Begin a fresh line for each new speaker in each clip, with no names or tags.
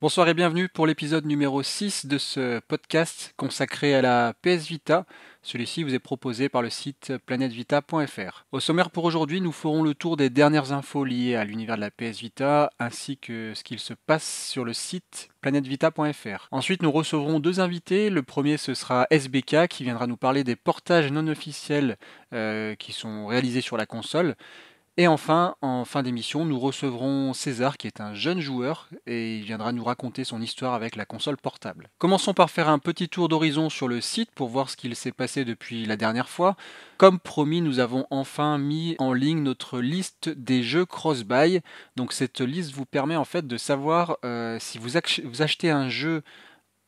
Bonsoir et bienvenue pour l'épisode numéro 6 de ce podcast consacré à la PS Vita. Celui-ci vous est proposé par le site planetvita.fr. Au sommaire pour aujourd'hui, nous ferons le tour des dernières infos liées à l'univers de la PS Vita ainsi que ce qu'il se passe sur le site planetvita.fr. Ensuite, nous recevrons deux invités. Le premier, ce sera SBK qui viendra nous parler des portages non officiels qui sont réalisés sur la console. Et enfin, en fin d'émission, nous recevrons César, qui est un jeune joueur, et il viendra nous raconter son histoire avec la console portable. Commençons par faire un petit tour d'horizon sur le site pour voir ce qu'il s'est passé depuis la dernière fois. Comme promis, nous avons enfin mis en ligne notre liste des jeux cross-buy. Donc cette liste vous permet en fait de savoir si vous achetez un jeu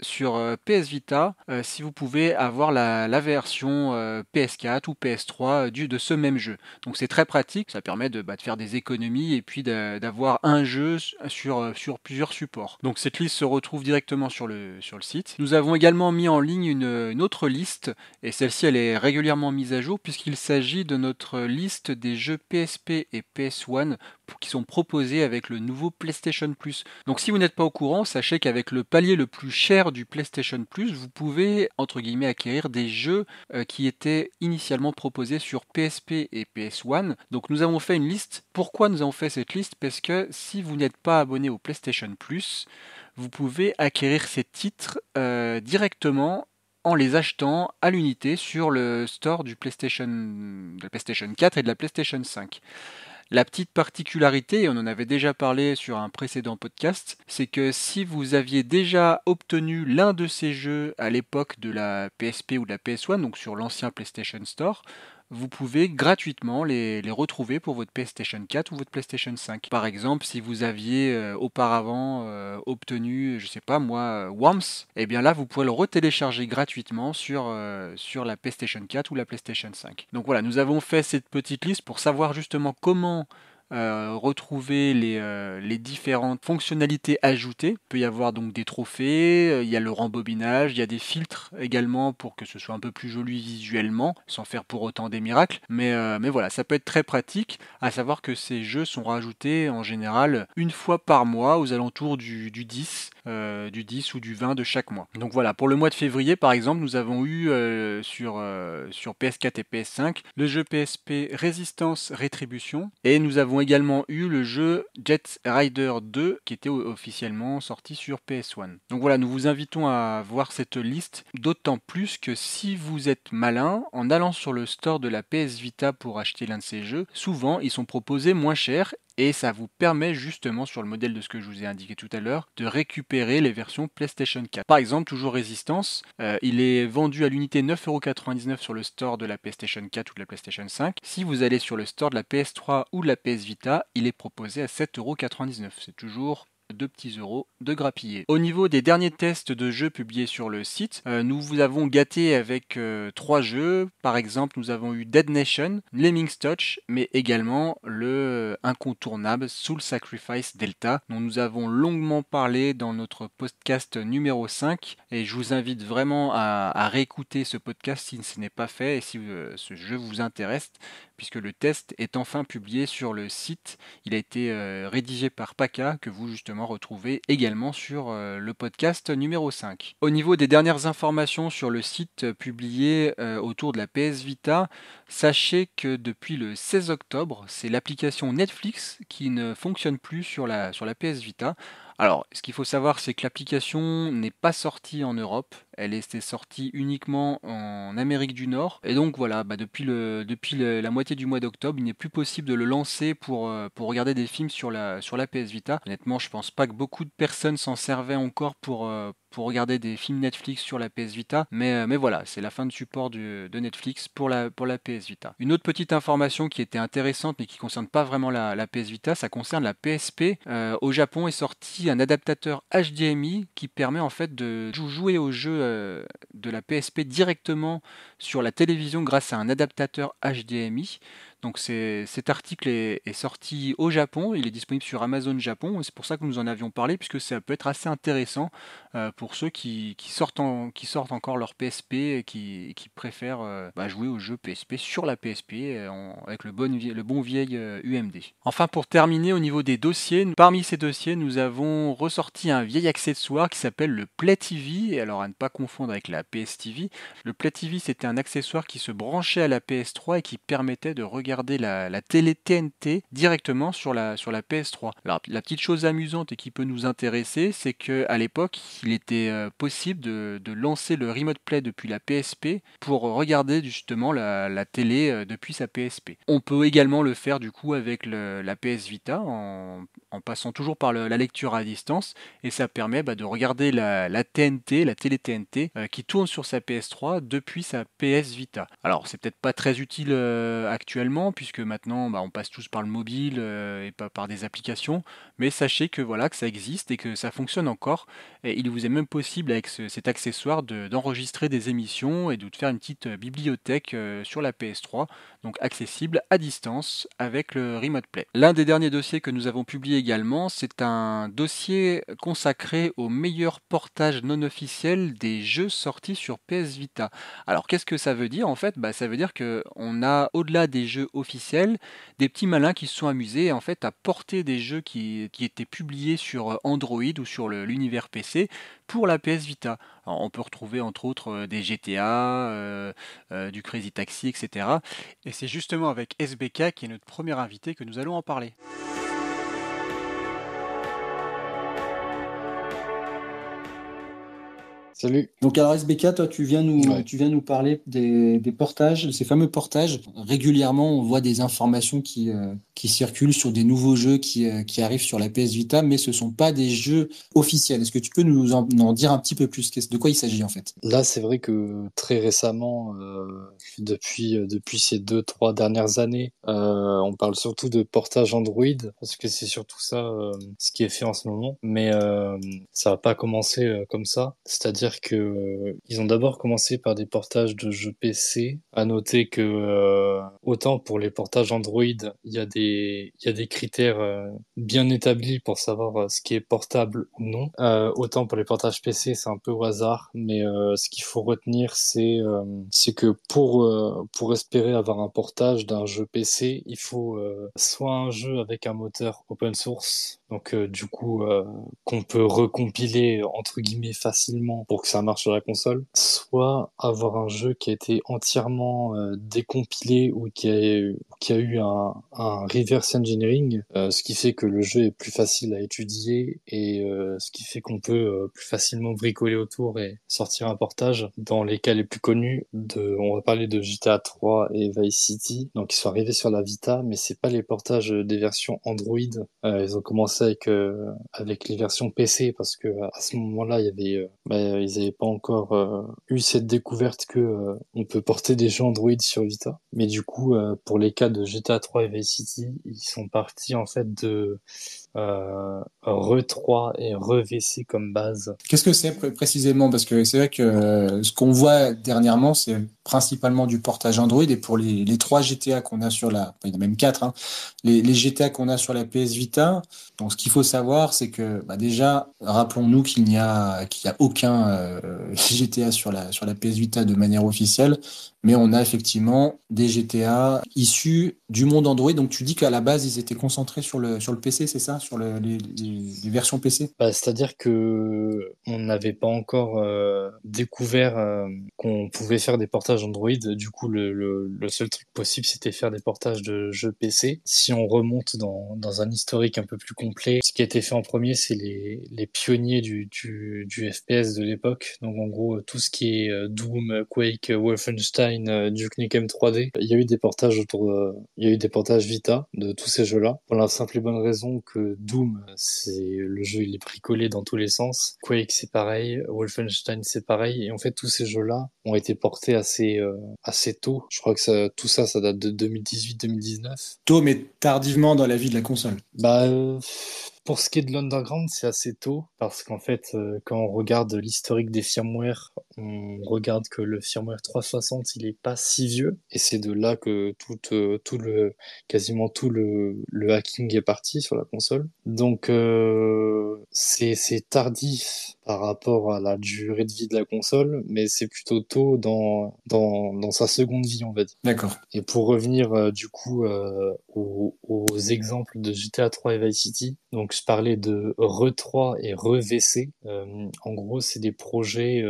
sur PS Vita, si vous pouvez avoir la version PS4 ou PS3 de ce même jeu. Donc c'est très pratique, ça permet de faire des économies et puis d'avoir un jeu sur plusieurs supports. Donc cette liste se retrouve directement sur le site. Nous avons également mis en ligne une autre liste, et celle-ci elle est régulièrement mise à jour puisqu'il s'agit de notre liste des jeux PSP et PS1 qui sont proposés avec le nouveau PlayStation Plus. Donc si vous n'êtes pas au courant, sachez qu'avec le palier le plus cher du PlayStation Plus, vous pouvez entre guillemets acquérir des jeux qui étaient initialement proposés sur PSP et PS1. Donc nous avons fait une liste. Pourquoi nous avons fait cette liste? Parce que si vous n'êtes pas abonné au PlayStation Plus, vous pouvez acquérir ces titres directement en les achetant à l'unité sur le store de la PlayStation 4 et de la PlayStation 5. La petite particularité, et on en avait déjà parlé sur un précédent podcast, c'est que si vous aviez déjà obtenu l'un de ces jeux à l'époque de la PSP ou de la PS1, donc sur l'ancien PlayStation Store, vous pouvez gratuitement les retrouver pour votre PlayStation 4 ou votre PlayStation 5. Par exemple, si vous aviez auparavant obtenu, je sais pas moi, Worms, et bien là vous pourrez le retélécharger gratuitement sur la PlayStation 4 ou la PlayStation 5. Donc voilà, nous avons fait cette petite liste pour savoir justement comment retrouver les différentes fonctionnalités ajoutées. Il peut y avoir donc des trophées, il y a le rembobinage, il y a des filtres également pour que ce soit un peu plus joli visuellement, sans faire pour autant des miracles. Mais voilà, ça peut être très pratique, à savoir que ces jeux sont rajoutés en général une fois par mois aux alentours du 10, du 10 ou du 20 de chaque mois. Donc voilà, pour le mois de février par exemple, nous avons eu sur PS4 et PS5 le jeu PSP Résistance Rétribution, et nous avons également eu le jeu Jet Rider 2 qui était officiellement sorti sur PS1. Donc voilà, nous vous invitons à voir cette liste, d'autant plus que si vous êtes malin, en allant sur le store de la PS Vita pour acheter l'un de ces jeux, souvent ils sont proposés moins chers et ça vous permet justement, sur le modèle de ce que je vous ai indiqué tout à l'heure, de récupérer les versions PlayStation 4. Par exemple, toujours Résistance, il est vendu à l'unité 9,99€ sur le store de la PlayStation 4 ou de la PlayStation 5. Si vous allez sur le store de la PS3 ou de la PS Vita, il est proposé à 7,99€. C'est toujours 2 petits euros de grappiller. Au niveau des derniers tests de jeux publiés sur le site, nous vous avons gâté avec 3 jeux. Par exemple, nous avons eu Dead Nation, Lemmings Touch, mais également le incontournable Soul Sacrifice Delta, dont nous avons longuement parlé dans notre podcast numéro 5. Et je vous invite vraiment à réécouter ce podcast si ce n'est pas fait et si ce jeu vous intéresse, puisque le test est enfin publié sur le site. Il a été rédigé par Paka, que vous justement retrouvez également sur le podcast numéro 5. Au niveau des dernières informations sur le site publié autour de la PS Vita, sachez que depuis le 16 octobre, c'est l'application Netflix qui ne fonctionne plus sur la PS Vita. Alors, ce qu'il faut savoir, c'est que l'application n'est pas sortie en Europe, elle était sortie uniquement en Amérique du Nord. Et donc voilà, depuis la moitié du mois d'octobre, il n'est plus possible de le lancer pour regarder des films sur la PS Vita. Honnêtement, je pense pas que beaucoup de personnes s'en servaient encore pour regarder des films Netflix sur la PS Vita. Mais voilà, c'est la fin de support de Netflix pour la PS Vita. Une autre petite information qui était intéressante mais qui ne concerne pas vraiment la PS Vita, ça concerne la PSP. Au Japon est sorti un adaptateur HDMI qui permet en fait de jouer aux jeux de la PSP directement sur la télévision grâce à un adaptateur HDMI. Donc cet article est sorti au Japon, il est disponible sur Amazon Japon, et c'est pour ça que nous en avions parlé, puisque ça peut être assez intéressant pour ceux qui sortent encore leur PSP et qui préfèrent jouer aux jeux PSP sur la PSP avec le bon vieil UMD. Enfin, pour terminer au niveau des dossiers, parmi ces dossiers, nous avons ressorti un vieil accessoire qui s'appelle le Play TV, et alors à ne pas confondre avec la PS TV. Le Play TV, c'était un accessoire qui se branchait à la PS3 et qui permettait de regarder la télé TNT directement sur la PS3. Alors, la petite chose amusante et qui peut nous intéresser, c'est qu'à l'époque, il était possible de lancer le Remote Play depuis la PSP pour regarder justement la télé depuis sa PSP. On peut également le faire du coup avec la PS Vita en passant toujours par la lecture à distance, et ça permet de regarder la TNT, la télé TNT qui tourne sur sa PS3 depuis sa PS Vita. Alors c'est peut-être pas très utile actuellement, puisque maintenant on passe tous par le mobile et pas par des applications, mais sachez que voilà, que ça existe et que ça fonctionne encore, et il vous est même possible avec cet accessoire d'enregistrer des émissions et de faire une petite bibliothèque sur la PS3, donc accessible à distance avec le Remote Play. L'un des derniers dossiers que nous avons publié également, c'est un dossier consacré au meilleur portage non officiel des jeux sortis sur PS Vita. Alors qu'est-ce que ça veut dire en fait? Ça veut dire que on a, au-delà des jeux officiels, des petits malins qui se sont amusés en fait à porter des jeux qui étaient publiés sur Android ou sur l'univers PC pour la PS Vita. Alors, on peut retrouver entre autres des GTA, du Crazy Taxi, etc. Et c'est justement avec SBK, qui est notre premier invité, que nous allons en parler.
Salut.
Donc alors SBK, toi
Ouais.
tu viens nous parler des portages, de ces fameux portages. Régulièrement, on voit des informations qui circulent sur des nouveaux jeux qui arrivent sur la PS Vita, mais ce sont pas des jeux officiels. Est-ce que tu peux en dire un petit peu plus? De quoi il s'agit en fait?
Là, c'est vrai que très récemment, depuis ces 2, 3 dernières années, on parle surtout de portage Android parce que c'est surtout ça ce qui est fait en ce moment. Mais ça va pas commencer comme ça. C'est-à-dire que ils ont d'abord commencé par des portages de jeux PC. À noter que autant pour les portages Android, il y a des critères bien établis pour savoir ce qui est portable ou non. Autant pour les portages PC, c'est un peu au hasard, mais ce qu'il faut retenir, c'est que pour espérer avoir un portage d'un jeu PC, il faut soit un jeu avec un moteur open source, donc du coup qu'on peut recompiler entre guillemets facilement pour que ça marche sur la console, soit avoir un jeu qui a été entièrement décompilé ou qui a eu un reverse engineering, ce qui fait que le jeu est plus facile à étudier et ce qui fait qu'on peut plus facilement bricoler autour et sortir un portage. Dans les cas les plus connus, on va parler de GTA 3 et Vice City, donc ils sont arrivés sur la Vita, mais c'est pas les portages des versions Android. Ils ont commencé avec les versions PC parce que à ce moment-là, ils avaient pas encore eu cette découverte que on peut porter des jeux Android sur Vita. Mais du coup, pour les cas de GTA 3 et Vice City, ils sont partis en fait de Re3 et Re-VC comme base.
Qu'est-ce que c'est précisément? Parce que c'est vrai que ce qu'on voit dernièrement, c'est principalement du portage Android. Et pour les trois GTA qu'on a sur il y en a même quatre, hein, les GTA qu'on a sur la PS Vita. Donc, ce qu'il faut savoir, c'est que déjà, rappelons-nous qu'il y a aucun GTA sur la PS Vita de manière officielle, mais on a effectivement des GTA issus du monde Android. Donc, tu dis qu'à la base, ils étaient concentrés sur le PC, c'est ça? Sur les versions PC?
C'est-à-dire que on n'avait pas encore découvert qu'on pouvait faire des portages Android. Du coup, le seul truc possible, c'était faire des portages de jeux PC. Si on remonte dans un historique un peu plus complet, ce qui a été fait en premier, c'est les pionniers du FPS de l'époque. Donc en gros, tout ce qui est Doom, Quake, Wolfenstein, Duke Nukem 3D. Il y a eu des portages il y a eu des portages Vita de tous ces jeux-là. Pour la simple et bonne raison que Doom, le jeu, il est bricolé dans tous les sens. Quake, c'est pareil. Wolfenstein, c'est pareil. Et en fait, tous ces jeux-là ont été portés assez tôt. Je crois que tout ça, ça date de 2018-2019.
Tôt, mais tardivement dans la vie de la console.
Bah, pour ce qui est de l'underground, c'est assez tôt parce qu'en fait, quand on regarde l'historique des firmware, on regarde que le firmware 360, il est pas si vieux, et c'est de là que quasiment tout le hacking est parti sur la console. Donc c'est tardif par rapport à la durée de vie de la console, mais c'est plutôt tôt dans sa seconde vie, on va dire.
D'accord.
Et pour revenir du coup aux exemples de GTA 3 et Vice City, donc je parlais de Re3 et Re-VC. En gros, c'est des projets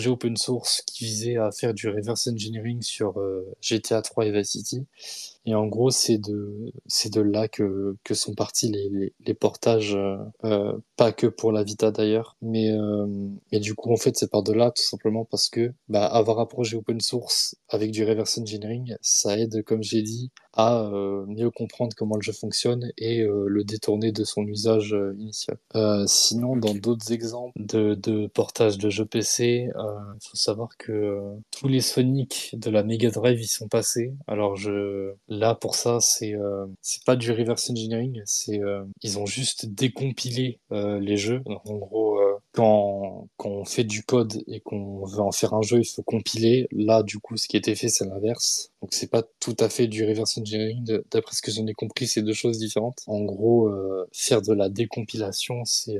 open source qui visaient à faire du reverse engineering sur GTA 3 et Vice City. Et en gros, c'est de là que sont partis les portages, pas que pour la Vita d'ailleurs, mais du coup, en fait, c'est par de là, tout simplement parce que bah, avoir un projet open source avec du reverse engineering, ça aide, comme j'ai dit, à mieux comprendre comment le jeu fonctionne et le détourner de son usage initial. Sinon, dans
Ok.
d'autres exemples de portage de jeux PC, il faut savoir que tous les Sonic de la Mega Drive y sont passés. Alors là pour ça, c'est pas du reverse engineering, ils ont juste décompilé les jeux. Donc, en gros, quand on fait du code et qu'on veut en faire un jeu, il faut compiler. Là, du coup, ce qui a été fait, c'est l'inverse. Donc c'est pas tout à fait du reverse engineering. D'après ce que j'en ai compris, c'est deux choses différentes. En gros, faire de la décompilation, c'est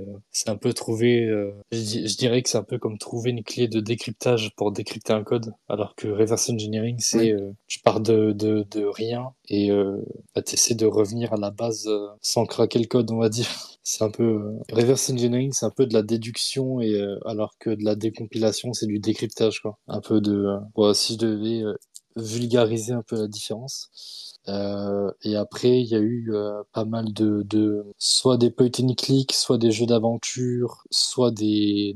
un peu trouver. Je dirais que c'est un peu comme trouver une clé de décryptage pour décrypter un code, alors que reverse engineering, c'est
Oui.
tu pars de rien et bah, t'essaies de revenir à la base sans craquer le code, on va dire. C'est un peu reverse engineering, c'est un peu de la déduction et alors que de la décompilation, c'est du décryptage quoi. Un peu de bon, si je devais vulgariser un peu la différence. Et après, il y a eu pas mal soit des point and click, soit des jeux d'aventure, soit des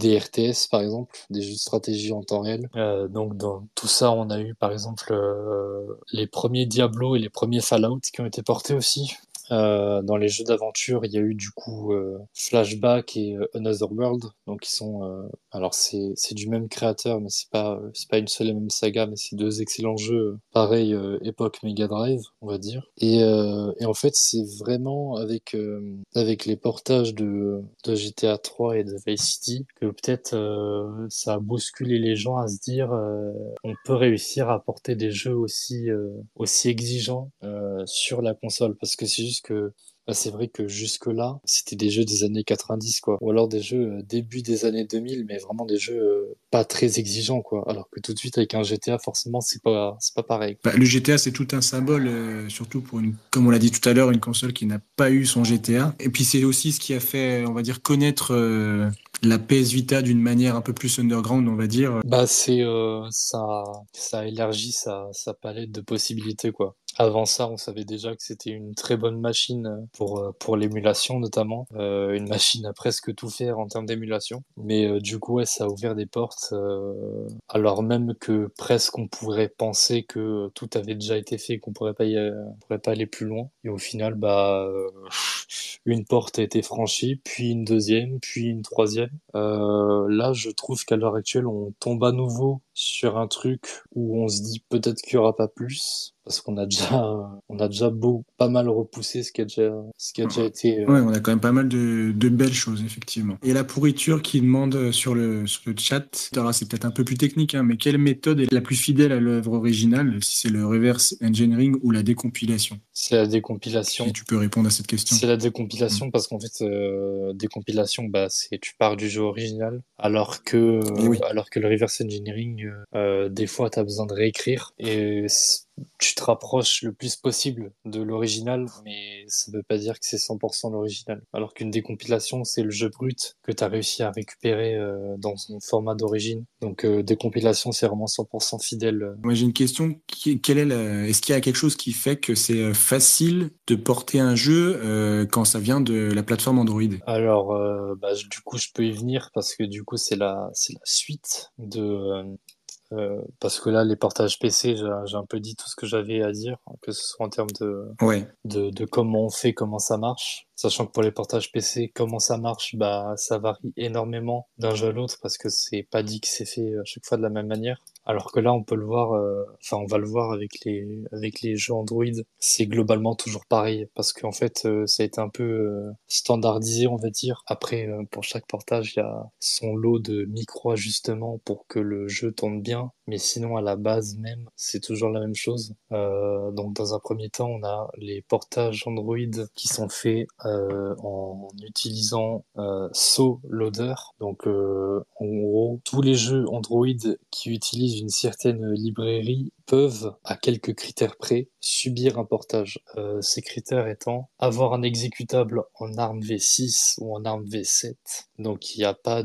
RTS par exemple, des jeux de stratégie en temps réel. Donc dans tout ça, on a eu par exemple les premiers Diablo et les premiers Fallout qui ont été portés aussi. Dans les jeux d'aventure, il y a eu du coup Flashback et Another World. Donc ils sont alors c'est du même créateur, mais c'est pas une seule et même saga, mais c'est deux excellents jeux, pareil époque Mega Drive, on va dire. Et en fait, c'est vraiment avec les portages de GTA 3 et de Vice City que peut-être ça a bousculé les gens à se dire on peut réussir à porter des jeux aussi exigeants sur la console, parce que c'est juste que bah, c'est vrai que jusque-là, c'était des jeux des années 90, quoi. Ou alors des jeux début des années 2000, mais vraiment des jeux pas très exigeants, quoi. Alors que tout de suite, avec un GTA, forcément, c'est pas pareil.
Bah, le GTA, c'est tout un symbole, surtout pour comme on l'a dit tout à l'heure, une console qui n'a pas eu son GTA. Et puis c'est aussi ce qui a fait, on va dire, connaître la PS Vita d'une manière un peu plus underground, on va dire.
Bah, ça élargit sa palette de possibilités, quoi. Avant ça, on savait déjà que c'était une très bonne machine pour l'émulation notamment, une machine à presque tout faire en termes d'émulation. Mais du coup, ouais, ça a ouvert des portes, alors même que presque on pourrait penser que tout avait déjà été fait, qu'on pourrait pas aller plus loin. Et au final, bah, une porte a été franchie, puis une deuxième, puis une troisième. Là, je trouve qu'à l'heure actuelle, on tombe à nouveau sur un truc où on se dit peut-être qu'il y aura pas plus, parce on a déjà pas mal repoussé ce qui a déjà été.
Ouais, on a quand même pas mal de belles choses, effectivement. Et la pourriture qui demande sur le chat, alors c'est peut-être un peu plus technique, hein, mais quelle méthode est la plus fidèle à l'œuvre originale, si c'est le reverse engineering ou la décompilation?
C'est la
Si
décompilation.
tu peux répondre à cette question.
C'est la
Mm.
décompilation parce qu'en fait, décompilation, bah, c'est tu pars du jeu original,
Et oui.
alors que le reverse engineering, des fois, t'as besoin de réécrire et tu te rapproches le plus possible de l'original, mais ça veut pas dire que c'est 100% l'original. Alors qu'une décompilation, c'est le jeu brut que t'as réussi à récupérer dans son format d'origine. Donc, décompilation, c'est vraiment 100% fidèle.
Moi, j'ai une question. Est-ce qu'il y a quelque chose qui fait que c'est facile de porter un jeu quand ça vient de la plateforme Android?
Alors, bah, du coup, je peux y venir parce que du coup, c'est la suite parce que là, les portages PC, j'ai un peu dit tout ce que j'avais à dire, que ce soit en termes
Ouais.
de comment on fait, comment ça marche. Sachant que pour les portages PC, comment ça marche, bah ça varie énormément d'un jeu à l'autre parce que c'est pas dit que c'est fait à chaque fois de la même manière. Alors que là, on peut le voir, enfin, on va le voir avec les jeux Android, c'est globalement toujours pareil, parce qu'en fait, ça a été un peu standardisé, on va dire. Après, pour chaque portage, il y a son lot de micro-ajustements pour que le jeu tourne bien, mais sinon, à la base même, c'est toujours la même chose. Donc, dans un premier temps, on a les portages Android qui sont faits en utilisant SoLoader. Donc, en gros, tous les jeux Android qui utilisent une certaine librairie peuvent, à quelques critères près, subir un portage. Ces critères étant avoir un exécutable en ARM v6 ou en ARM v7, donc il n'y a pas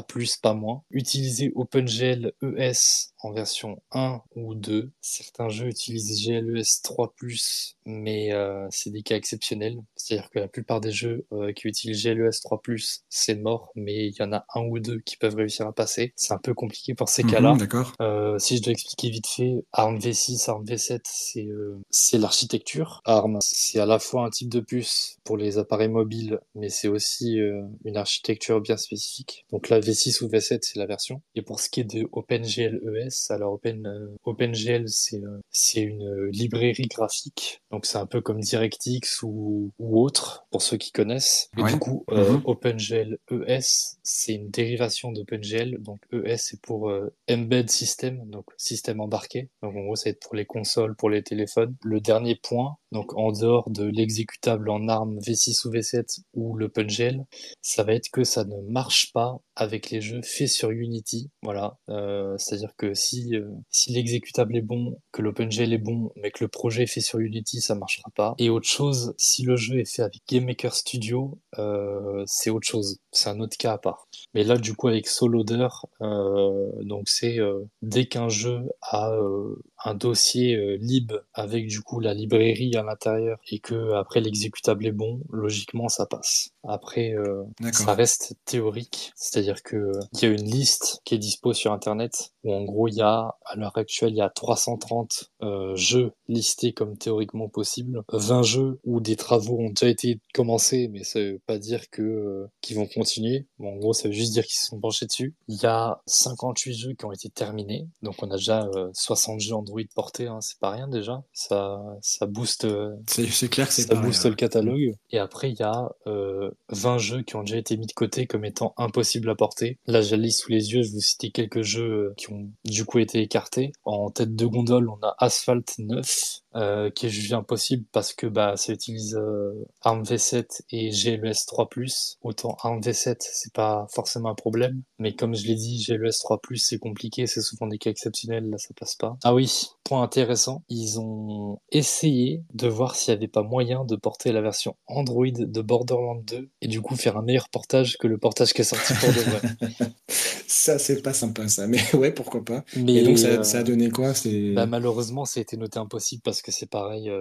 plus, pas moins. Utiliser OpenGL ES en version 1 ou 2. Certains jeux utilisent GLES 3+, mais c'est des cas exceptionnels. C'est-à-dire que la plupart des jeux qui utilisent GLES 3+, c'est mort, mais il y en a un ou deux qui peuvent réussir à passer. C'est un peu compliqué pour ces cas-là.
D'accord.
Si je dois expliquer vite fait, ARM V6, ARM V7, c'est l'architecture. ARM, c'est à la fois un type de puce pour les appareils mobiles, mais c'est aussi une architecture bien spécifique. Donc là, V6 ou V7, c'est la version. Et pour ce qui est de OpenGL ES, alors OpenGL, c'est une librairie graphique. Donc c'est un peu comme DirectX ou autre, pour ceux qui connaissent. Et
Ouais.
du coup, OpenGL ES, c'est une dérivation d'OpenGL. Donc ES, c'est pour Embed System, donc système embarqué. Donc en gros, ça va être pour les consoles, pour les téléphones. Le dernier point, donc en dehors de l'exécutable en ARM V6 ou V7 ou l'OpenGL, ça va être que ça ne marche pas avec les jeux faits sur Unity. Voilà, c'est-à-dire que si l'exécutable est bon, que l'OpenGL est bon, mais que le projet est fait sur Unity, ça marchera pas. Et autre chose, si le jeu est fait avec GameMaker Studio, c'est autre chose. C'est un autre cas à part. Mais là, du coup, avec SoLoader, donc c'est dès qu'un jeu a un dossier lib avec du coup la librairie à l'intérieur et que après l'exécutable est bon, logiquement ça passe. Après, ça reste théorique, c'est-à-dire que il y a une liste qui est dispo sur Internet où en gros il y a à l'heure actuelle il y a 330 jeux listés comme théoriquement possibles, 20 jeux où des travaux ont déjà été commencés, mais ça veut pas dire que qu'ils vont continuer. Bon, en gros, ça veut juste dire qu'ils se sont penchés dessus. Il y a 58 jeux qui ont été terminés, donc on a déjà 60 jeux Android portés, hein, c'est pas rien déjà. Ça booste,
C'est clair que c'est
ça
pas
booste
rien.
le catalogue. Et après, il y a 20 jeux qui ont déjà été mis de côté comme étant impossibles à porter. Là, j'ai la liste sous les yeux, je vais vous citer quelques jeux qui ont du coup été écartés. En tête de gondole, on a Asphalt 9, qui est jugé impossible parce que bah ça utilise ARM V7 et GLES 3+. Autant ARM V7, c'est pas forcément un problème, mais comme je l'ai dit, GLES 3+, c'est compliqué, c'est souvent des cas exceptionnels, là ça passe pas. Ah oui, point intéressant, ils ont essayé de voir s'il y avait pas moyen de porter la version Android de Borderlands 2 et du coup faire un meilleur portage que le portage qui est sorti pour de vrai.
Ça, c'est pas sympa, ça. Mais ouais, pourquoi pas. Et donc,
Mais
ça a donné quoi?
bah, malheureusement, ça a été noté impossible parce que c'est pareil,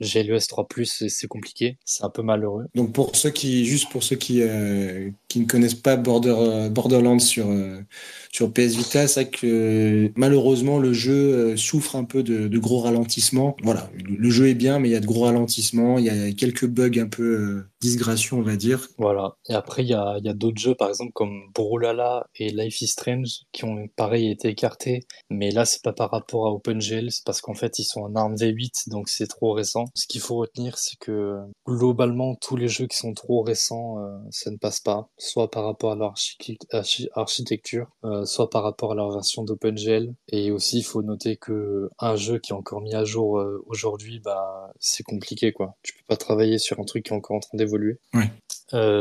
GLES 3+, c'est compliqué, c'est un peu malheureux.
Donc, juste pour ceux qui ne connaissent pas Borderlands sur PS Vita, c'est vrai que malheureusement, le jeu souffre un peu de gros ralentissements. Voilà, le jeu est bien, mais il y a de gros ralentissements, il y a quelques bugs un peu disgracieux, on va dire.
Voilà. Et après, il y a d'autres jeux, par exemple, comme Brawlhalla et Life is Strange, qui ont, pareil, été écartés. Mais là, c'est pas par rapport à OpenGL, c'est parce qu'en fait, ils sont en ARM V8, donc c'est trop récent. Ce qu'il faut retenir, c'est que, globalement, tous les jeux qui sont trop récents, ça ne passe pas. Soit par rapport à leur architecture, soit par rapport à leur version d'OpenGL. Et aussi, il faut noter que un jeu qui est encore mis à jour aujourd'hui, bah, c'est compliqué, quoi. Tu peux pas travailler sur un truc qui est encore en train d'évoluer.
Ouais.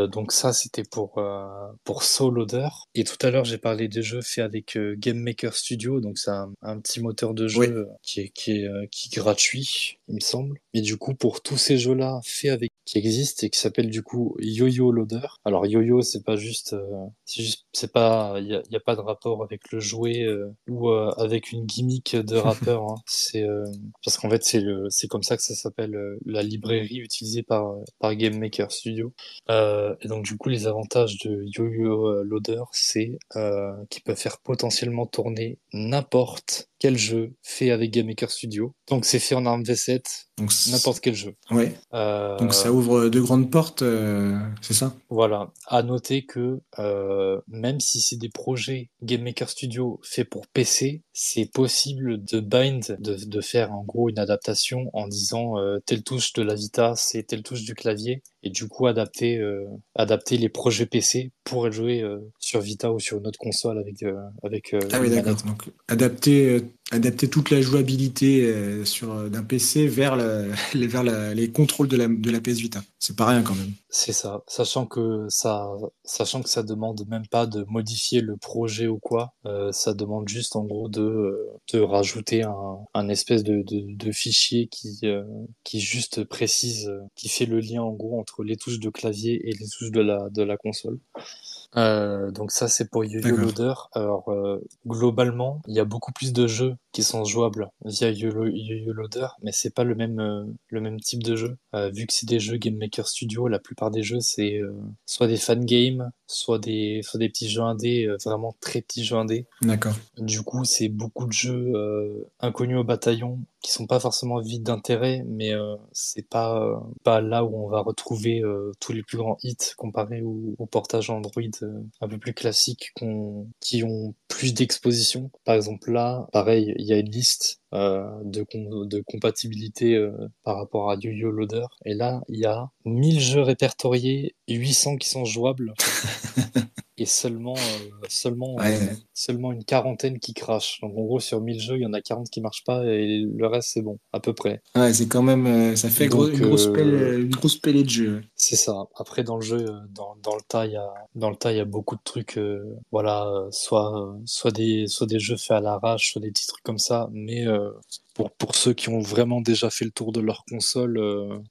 Donc ça, c'était pour SoLoader. Et tout à l'heure, j'ai parlé des jeux faits avec Game Maker Studio, donc c'est un petit moteur de jeu
Ouais.
qui est gratuit, il me semble. Et du coup, pour tous ces jeux-là faits avec qui existent et qui s'appelle du coup Yo-Yo Loader. Alors Yo-Yo, c'est pas, il y a pas de rapport avec le jouet ou avec une gimmick de rappeur. Hein. C'est parce qu'en fait c'est comme ça que ça s'appelle la librairie utilisée par Game Maker Studio. Et donc du coup les avantages de Yo-Yo Loader, c'est qu'ils peuvent faire potentiellement tourner n'importe quel jeu fait avec Game Maker Studio. Donc c'est fait en ARM V7,
Donc,
n'importe quel jeu.
ouais. Donc ça ouvre de grandes portes, c'est ça?
Voilà. À noter que même si c'est des projets Game Maker Studio faits pour PC, c'est possible de bind, de faire en gros une adaptation en disant telle touche de la Vita, c'est telle touche du clavier, et du coup adapter les projets PC pour être joué sur Vita ou sur une autre console avec
Ah oui,
une
d'accord.
manette.
Donc adapter toute la jouabilité d'un PC vers, les contrôles de la PS Vita. C'est pas rien quand même.
C'est ça, sachant que ça demande même pas de modifier le projet ou quoi, ça demande juste en gros de rajouter un espèce de fichier qui juste précise, qui fait le lien en gros entre les touches de clavier et les touches de la console. Donc ça c'est pour Yo-Yo
D'accord.
Loader. Alors globalement, il y a beaucoup plus de jeux qui sont jouables via Yo-Yo Loader, mais c'est pas le même type de jeu. Vu que c'est des jeux Game Maker Studio, la plupart des jeux c'est soit des fan games, soit des petits jeux indés, vraiment très petits jeux indés.
D'accord.
Du coup, c'est beaucoup de jeux inconnus au bataillon qui sont pas forcément vides d'intérêt, mais c'est pas là où on va retrouver tous les plus grands hits comparé au portage Android un peu plus classiques qui ont plus d'exposition. Par exemple là, pareil, il y a une liste de compatibilité par rapport à Yo-Yo Loader, et là, il y a 1000 jeux répertoriés, 800 qui sont jouables. Et
Ouais,
seulement une quarantaine qui crachent. Donc en gros, sur 1000 jeux, il y en a 40 qui marchent pas et le reste, c'est bon, à peu près.
ouais, c'est quand même, ça fait
Donc
une grosse pellée de jeu.
c'est ça. Après, dans le jeu, dans le tas, il y a beaucoup de trucs, voilà, soit des jeux faits à l'arrache, soit des petits trucs comme ça. Mais pour ceux qui ont vraiment déjà fait le tour de leur console,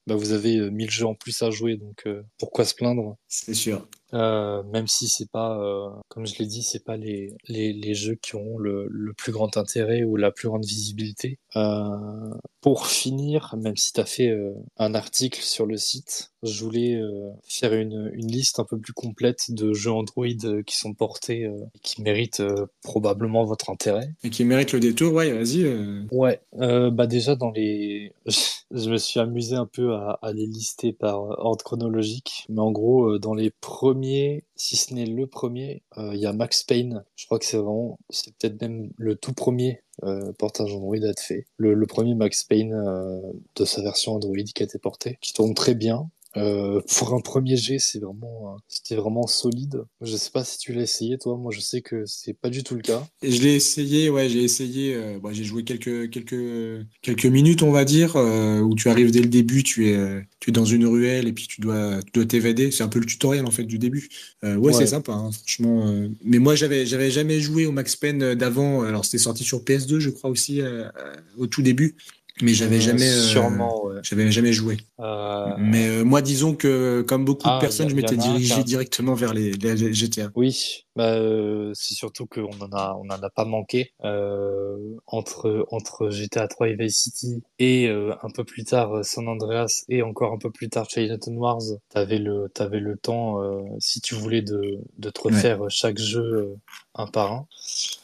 bah, vous avez 1000 jeux en plus à jouer, donc pourquoi se plaindre?
C'est sûr.
Même si c'est pas, comme je l'ai dit, c'est pas les jeux qui ont le plus grand intérêt ou la plus grande visibilité. Pour finir, même si tu as fait un article sur le site, je voulais faire une liste un peu plus complète de jeux Android qui sont portés et qui méritent probablement votre intérêt.
Et qui mérite le détour, ouais, vas-y.
Ouais, bah déjà je me suis amusé un peu à les lister par ordre chronologique, mais en gros dans les premiers, si ce n'est le premier, il y a Max Payne. Je crois que c'est peut-être même le tout premier portage Android à être fait. Le premier Max Payne de sa version Android qui a été porté, qui tourne très bien. Pour un premier jet, c'était vraiment solide. Je sais pas si tu l'as essayé, toi. Moi, je sais que c'est pas du tout le cas.
Et je l'ai essayé, ouais, j'ai essayé. Bon, j'ai joué quelques minutes, on va dire, où tu arrives dès le début, tu es dans une ruelle et puis tu dois t'évader. C'est un peu le tutoriel en fait du début. Ouais, c'est
Ouais.
sympa, hein, franchement. Mais moi, j'avais jamais joué au Max Payne d'avant. Alors, c'était sorti sur PS2, je crois aussi, au tout début. Mais
Sûrement, ouais.
j'avais jamais joué.
Euh,
Mais moi, disons que comme beaucoup de
Ah,
personnes, je
il y
m'étais
en a un
dirigé directement vers les GTA.
Oui, bah, c'est surtout qu'on en a pas manqué. Entre GTA 3 et Vice City et un peu plus tard San Andreas et encore un peu plus tard Chinatown Wars, t'avais le temps, si tu voulais, de te
Ouais,
refaire chaque jeu un par un.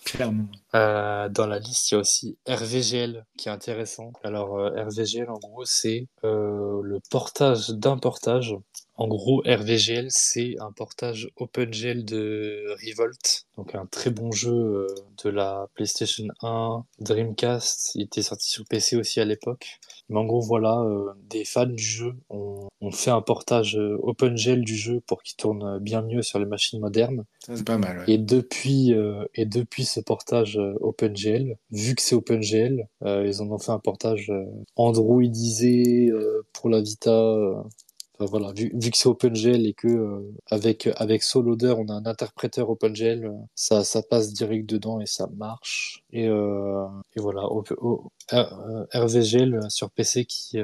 clairement.
Dans la liste, il y a aussi RVGL qui est intéressant. Alors, RVGL, en gros, c'est le portage d'un portage. En gros, RVGL, c'est un portage OpenGL de Revolt, donc un très bon jeu de la PlayStation 1, Dreamcast. Il était sorti sur PC aussi à l'époque. Mais en gros, voilà, des fans du jeu ont fait un portage OpenGL du jeu pour qu'il tourne bien mieux sur les machines modernes.
Ça, c'est pas mal, ouais.
Et depuis ce portage OpenGL, vu que c'est OpenGL, ils en ont fait un portage androidisé pour la Vita. Enfin, voilà, vu que c'est OpenGL et que avec Soloader, on a un interpréteur OpenGL, ça passe direct dedans et ça marche. Et voilà, RVGL sur PC qui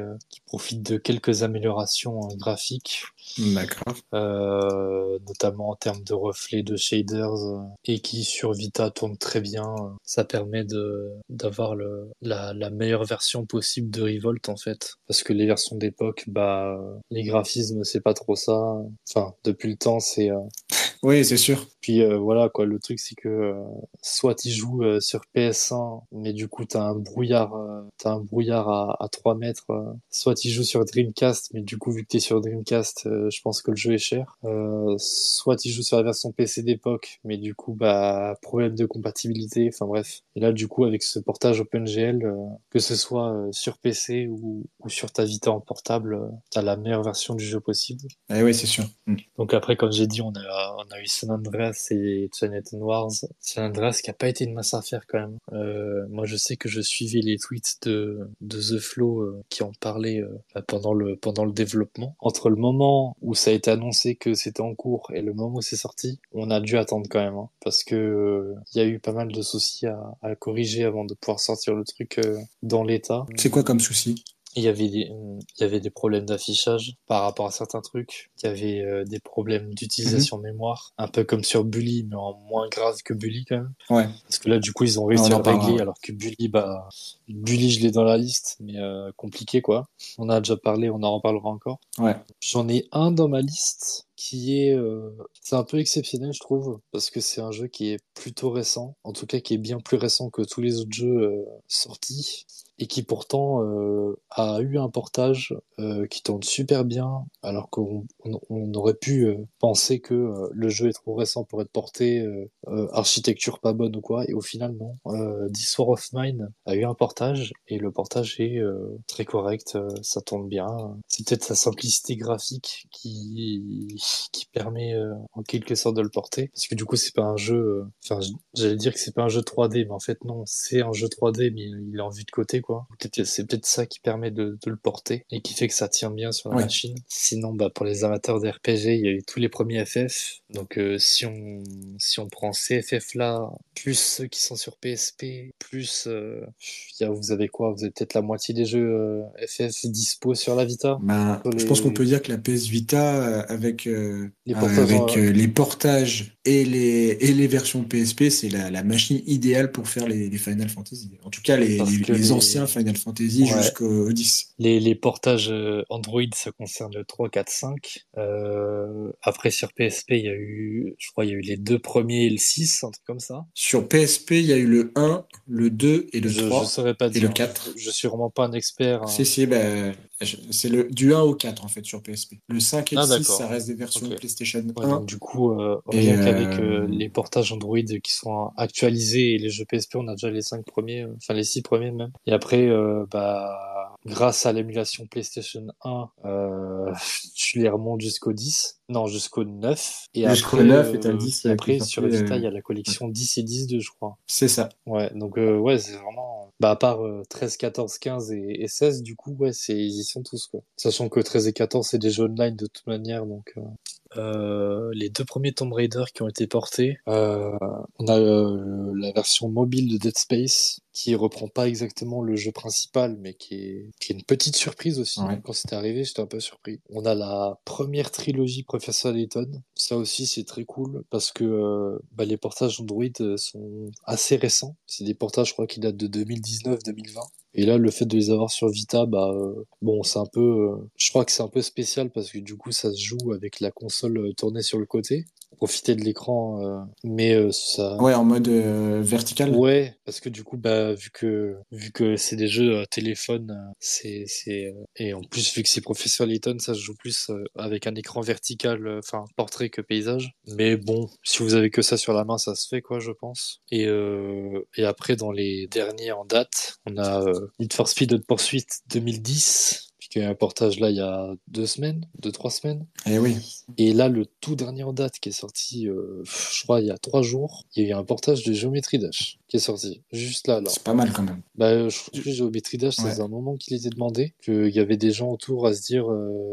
profite de quelques améliorations graphiques,
D'accord.
notamment en termes de reflets, de shaders, et qui sur Vita tourne très bien. Ça permet d'avoir la meilleure version possible de Revolt en fait, parce que les versions d'époque, bah les graphismes c'est pas trop ça. Enfin, depuis le temps
Oui, c'est sûr.
Puis voilà quoi, le truc c'est que soit tu joues sur PS1, mais du coup t'as un brouillard à 3 mètres. Soit tu joues sur Dreamcast, mais du coup vu que t'es sur Dreamcast, je pense que le jeu est cher. Soit tu joues sur la version PC d'époque, mais du coup bah problème de compatibilité. Enfin bref. Et là du coup avec ce portage OpenGL, que ce soit sur PC ou sur ta Vita en portable, t'as la meilleure version du jeu possible.
Eh oui, c'est sûr.
Donc après, comme j'ai dit, on a eu San Andreas et Chinatown Wars. San Andreas qui a pas été une masse à faire quand même. Moi, je sais que je suivais les tweets de The Flow qui en parlaient pendant le développement. Entre le moment où ça a été annoncé que c'était en cours et le moment où c'est sorti, on a dû attendre quand même, hein, parce que il y a eu pas mal de soucis à corriger avant de pouvoir sortir le truc dans l'état.
C'est quoi comme souci?
Il y avait des problèmes d'affichage par rapport à certains trucs. Il y avait des problèmes
Mhm.
d'utilisation mémoire, un peu comme sur Bully, mais en moins grave que Bully quand même.
Ouais,
Parce que là, du coup, ils ont
on
réussi à
en
le
parlera,
régler,
ouais.
alors que Bully, Bully, je l'ai dans la liste, mais compliqué quoi. On a déjà parlé, on en reparlera encore.
Ouais.
J'en ai un dans ma liste qui est, c'est un peu exceptionnel, je trouve, parce que c'est un jeu qui est plutôt récent, en tout cas qui est bien plus récent que tous les autres jeux sortis, et qui pourtant a eu un portage qui tourne super bien, alors on aurait pu penser que le jeu est trop récent pour être porté, architecture pas bonne ou quoi, et au final non. This War of Mine a eu un portage, et le portage est très correct, ça tourne bien. C'est peut-être sa simplicité graphique qui permet en quelque sorte de le porter, parce que du coup c'est pas un jeu, enfin j'allais dire que c'est pas un jeu 3D, mais en fait non, c'est un jeu 3D, mais il est en vue de côté quoi. C'est peut-être ça qui permet de le porter et qui fait que ça tient bien sur la
Oui.
machine. Sinon, bah pour les amateurs de RPG, il y a eu tous les premiers FF. Donc si on prend ces FF là, plus ceux qui sont sur PSP, plus vous avez quoi? Vous avez peut-être la moitié des jeux FF dispo sur la Vita,
Ben,
sur
je pense qu'on
les
peut dire que la PS Vita,
les portages
les portages et les versions PSP, c'est la machine idéale pour faire les Final Fantasy. En tout cas,
parce que
les anciens Final Fantasy
ouais,
jusqu'au 10.
les portages Android, ça concerne le 3, 4, 5. Après, sur PSP, je crois, il y a eu les deux premiers et le 6, un truc comme ça.
Sur PSP, il y a eu le 1, le 2 et le
Je
3
saurais pas
et le
dire.
4.
Je suis vraiment pas un expert,
Si,
hein.
si, ben, c'est du 1 au 4 en fait sur PSP. Le 5 et le
Ah,
6, ça
d'accord.
reste des versions
Ok.
PlayStation
Ouais, donc
1.
du coup,
Et
rien qu'avec les portages Android qui sont actualisés et les jeux PSP, on a déjà les 5 premiers, enfin les 6 premiers même. Et après, grâce à l'émulation PlayStation 1, tu les remontes jusqu'au 10. Non, jusqu'au 9.
jusqu'au 9 et t'as le 10
Et
qui est
après
sorti.
sur Vita, il y a la
Ouais.
collection 10 et 10-2, je crois.
C'est ça.
Ouais, donc ouais, c'est vraiment. Bah, à part 13, 14, 15 et 16, du coup, ouais, ils y sont tous, quoi. Sachant que 13 et 14, c'est des jeux online de toute manière, donc. Les deux premiers Tomb Raider qui ont été portés. On a la version mobile de Dead Space qui reprend pas exactement le jeu principal, mais qui est une petite surprise aussi.
Ouais.
Quand c'était arrivé, j'étais un peu surpris. On a la première trilogie Professor Layton. Ça aussi, c'est très cool parce que les portages Android sont assez récents. C'est des portages, je crois, qui datent de 2019-2020. Et là, le fait de les avoir sur Vita, bon, c'est un peu, je crois que c'est un peu spécial parce que du coup, ça se joue avec la console tournée sur le côté, profiter de l'écran, mais ça,
Ouais, en mode vertical.
ouais, parce que du coup, vu que c'est des jeux téléphone, et en plus vu que c'est Professor Layton, ça se joue plus avec un écran vertical, enfin portrait que paysage. Mais bon, si vous avez que ça sur la main, ça se fait quoi, je pense. Et après, dans les derniers en date, on a Need for Speed Hot Pursuit 2010, qui a eu un portage là il y a 2 semaines, 3 semaines.
Eh oui,
Et là, le tout dernier en date qui est sorti, je crois, il y a 3 jours, il y a eu un portage de Geometry Dash qui est sorti. Juste là, là.
c'est pas mal quand même.
En plus, Geometry Dash, ça
Ouais.
faisait un moment qu'il était demandé, qu'il y avait des gens autour à se dire,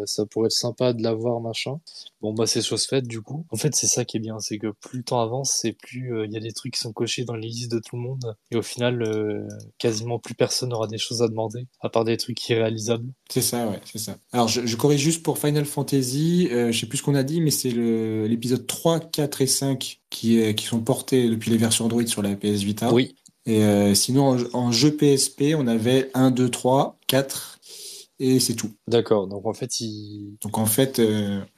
ça pourrait être sympa de l'avoir, machin. Bon, bah, c'est chose faite, du coup. En fait, c'est ça qui est bien, c'est que plus le temps avance, c'est plus, il y a des trucs qui sont cochés dans les listes de tout le monde. Et au final, quasiment plus personne n'aura des choses à demander, à part des trucs irréalisables.
C'est ça, ouais, c'est ça. Alors, je corrige juste pour Final Fantasy, je sais plus ce qu'on a dit, mais c'est l'épisode 3, 4 et 5 qui sont portés depuis les versions Android sur la PS Vita.
Oui,
Et sinon, en jeu PSP, on avait 1, 2, 3, 4, et c'est tout.
d'accord. Donc, en fait,
Donc en fait,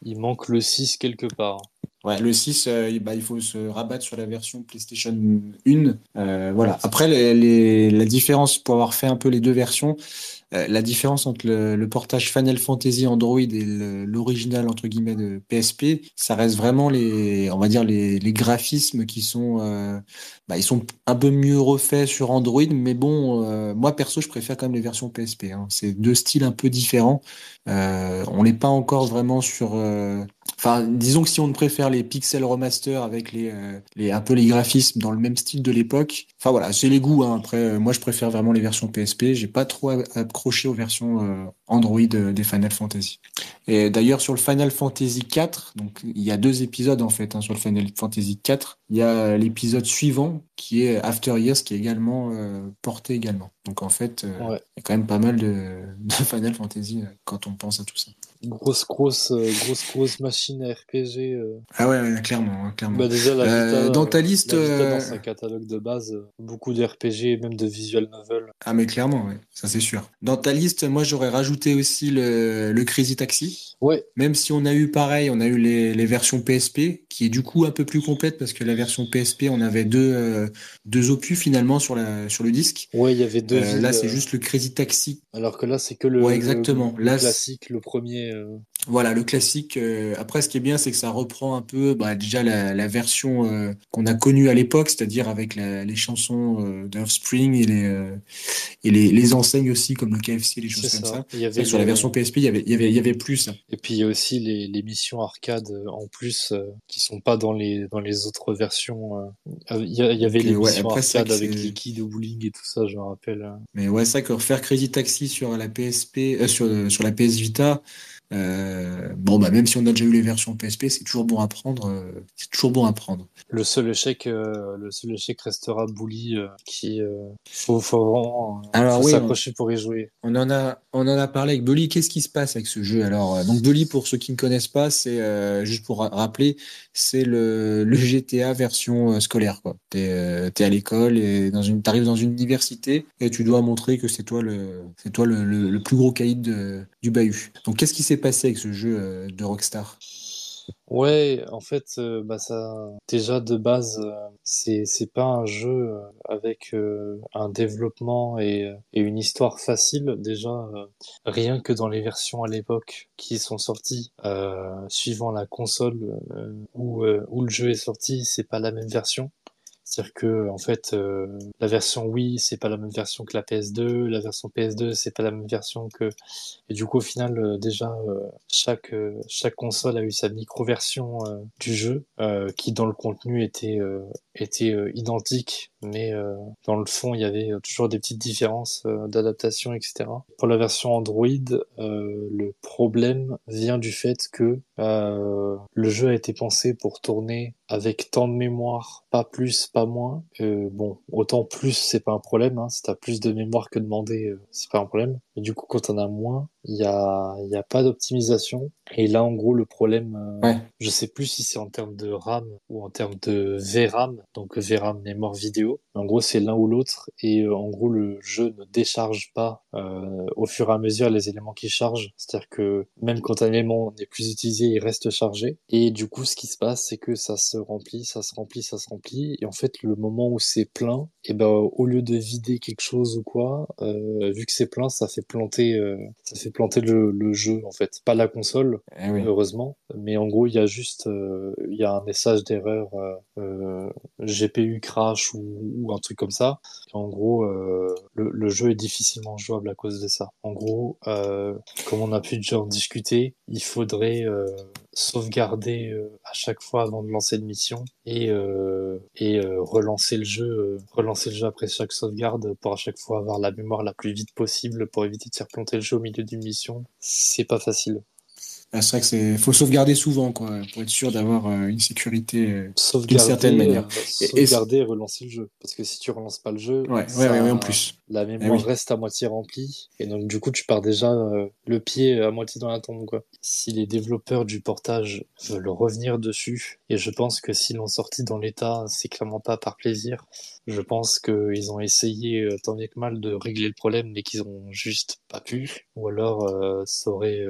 il manque le 6 quelque part.
Ouais, le 6, il faut se rabattre sur la version PlayStation 1. Voilà. Après, la différence, pour avoir fait un peu les deux versions, la différence entre le portage Final Fantasy Android et l'original entre guillemets de PSP, ça reste vraiment on va dire les graphismes qui sont, ils sont un peu mieux refaits sur Android, mais bon, moi perso, je préfère quand même les versions PSP, hein. C'est deux styles un peu différents. On n'est pas encore vraiment sur. Enfin, disons que si on préfère les pixels remaster avec un peu les graphismes dans le même style de l'époque, enfin voilà, c'est les goûts, hein. Après, moi je préfère vraiment les versions PSP. J'ai pas trop accroché aux versions Android des Final Fantasy. Et d'ailleurs sur le Final Fantasy 4, donc il y a deux épisodes en fait, hein, sur le Final Fantasy 4. Il y a l'épisode suivant qui est After Years qui est également porté également. Donc en fait,
Ouais.
il y a quand même pas mal de Final Fantasy quand on pense à tout ça.
Grosse machine à RPG.
Ah ouais, ouais, clairement, hein, clairement.
Bah déjà
Dans ta liste,
la Vita dans sa catalogue de base, beaucoup de RPG, même de visual novel.
ah mais clairement, ouais, ça c'est sûr. Dans ta liste, moi j'aurais rajouté aussi le Crazy Taxi.
Ouais,
Même si on a eu pareil, on a eu les versions PSP, qui est du coup un peu plus complète parce que la version PSP, on avait deux opus finalement sur le disque.
ouais, il y avait deux villes,
Là, c'est juste le Crazy Taxi.
alors que là c'est que
Ouais, exactement.
le
Là,
classique, le premier.
voilà, le classique. Après, ce qui est bien, c'est que ça reprend un peu déjà la version qu'on a connue à l'époque, c'est-à-dire avec les chansons d'Offspring et les enseignes aussi, comme le KFC, les
C'est
choses comme
ça.
ça.
Il y
C'est vrai
avait
que sur la version PSP, il y avait plus ça.
et puis il y a aussi les missions arcade en plus qui sont pas dans les autres versions. Il y avait
Donc,
les
ouais,
missions
après, c'est vrai
arcade
que
avec
c'est.
Liquid ou Bowling et tout ça, je me rappelle.
Mais ouais, c'est vrai que refaire Crazy Taxi sur la PSP, sur la PS Vita, bon, même si on a déjà eu les versions PSP, c'est toujours bon à prendre. C'est toujours bon à prendre.
Le seul échec restera Bully qui faut vraiment
Alors
faut
oui,
s'accrocher pour y jouer.
on en a parlé avec Bully. Qu'est-ce qui se passe avec ce jeu? Alors, donc Bully, pour ceux qui ne connaissent pas, c'est juste pour rappeler, c'est le GTA version scolaire, quoi. T'es à l'école et t'arrives dans une université et tu dois montrer que c'est toi le plus gros caïd du bahut. Donc, qu'est-ce qui s'est passé avec ce jeu de Rockstar?
Ouais, en fait, ça, déjà de base, c'est pas un jeu avec un développement et une histoire facile. Déjà, rien que dans les versions à l'époque qui sont sorties, suivant la console où le jeu est sorti, c'est pas la même version. C'est-à-dire que en fait, la version Wii, c'est pas la même version que la PS2, la version PS2, c'est pas la même version que et du coup, au final, déjà, chaque console a eu sa micro-version du jeu, qui dans le contenu était identique, mais dans le fond, il y avait toujours des petites différences d'adaptation, etc. Pour la version Android, le problème vient du fait que le jeu a été pensé pour tourner avec tant de mémoire, pas plus, pas moins. Bon, autant plus, c'est pas un problème, hein. Si t'as plus de mémoire que demandé, c'est pas un problème. Mais du coup, quand on a moins, il y a pas d'optimisation. Et là, en gros, le problème,
Ouais.
je sais plus si c'est en termes de RAM ou en termes de VRAM, donc VRAM mémoire vidéo. Mais en gros, c'est l'un ou l'autre. Et en gros, le jeu ne décharge pas au fur et à mesure les éléments qui chargent. C'est-à-dire que même quand un élément n'est plus utilisé, il reste chargé. Et du coup, ce qui se passe, c'est que ça se remplit, ça se remplit, ça se remplit. Et en fait, le moment où c'est plein, et ben au lieu de vider quelque chose ou quoi, vu que c'est plein, ça fait planter le jeu en fait, pas la console
Eh oui.
heureusement, mais en gros il y a juste il y a un message d'erreur GPU crash ou un truc comme ça. Et en gros le jeu est difficilement jouable à cause de ça. En gros, comme on a pu déjà en discuter, il faudrait sauvegarder à chaque fois avant de lancer une mission et relancer le jeu après chaque sauvegarde pour à chaque fois avoir la mémoire la plus vite possible pour éviter de faire planter le jeu au milieu d'une mission. C'est pas facile.
Ah, c'est vrai que faut sauvegarder souvent, quoi, pour être sûr d'avoir une sécurité d'une certaine
Sauvegarder,
manière.
sauvegarder et relancer le jeu. Parce que si tu relances pas le jeu,
Ouais, ouais, ouais, ouais, en plus.
la
Eh
mémoire
oui.
reste à moitié remplie. Et donc, du coup, tu pars déjà le pied à moitié dans la tombe, quoi. Si les développeurs du portage veulent revenir dessus, et je pense que s'ils l'ont sorti dans l'état, c'est clairement pas par plaisir. Je pense qu'ils ont essayé tant bien que mal de régler le problème, mais qu'ils ont juste pas pu, ou alors ça aurait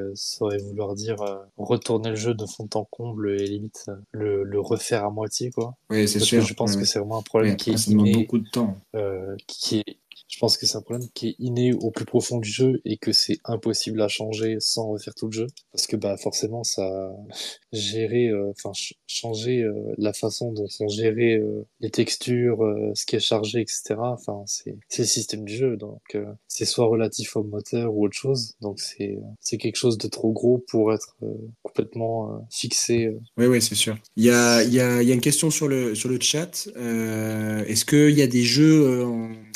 vouloir dire retourner le jeu de fond en comble et limite le refaire à moitié, quoi.
Oui, c'est
Parce que
sûr.
je pense
Ouais,
que
ouais.
c'est vraiment un
Mais
problème qui
après,
est
ça demande
inné,
beaucoup de temps.
qui est, je pense que c'est un problème qui est inné au plus profond du jeu et que c'est impossible à changer sans refaire tout le jeu. Parce que bah forcément ça gérer, changer la façon dont sont gérées les textures, ce qui est chargé, etc. Enfin c'est le système du jeu, donc c'est soit relatif au moteur ou autre chose. Donc c'est quelque chose de trop gros pour être complètement fixé.
Oui, oui, c'est sûr. Il y a une question sur le chat. Est-ce qu'il y a des jeux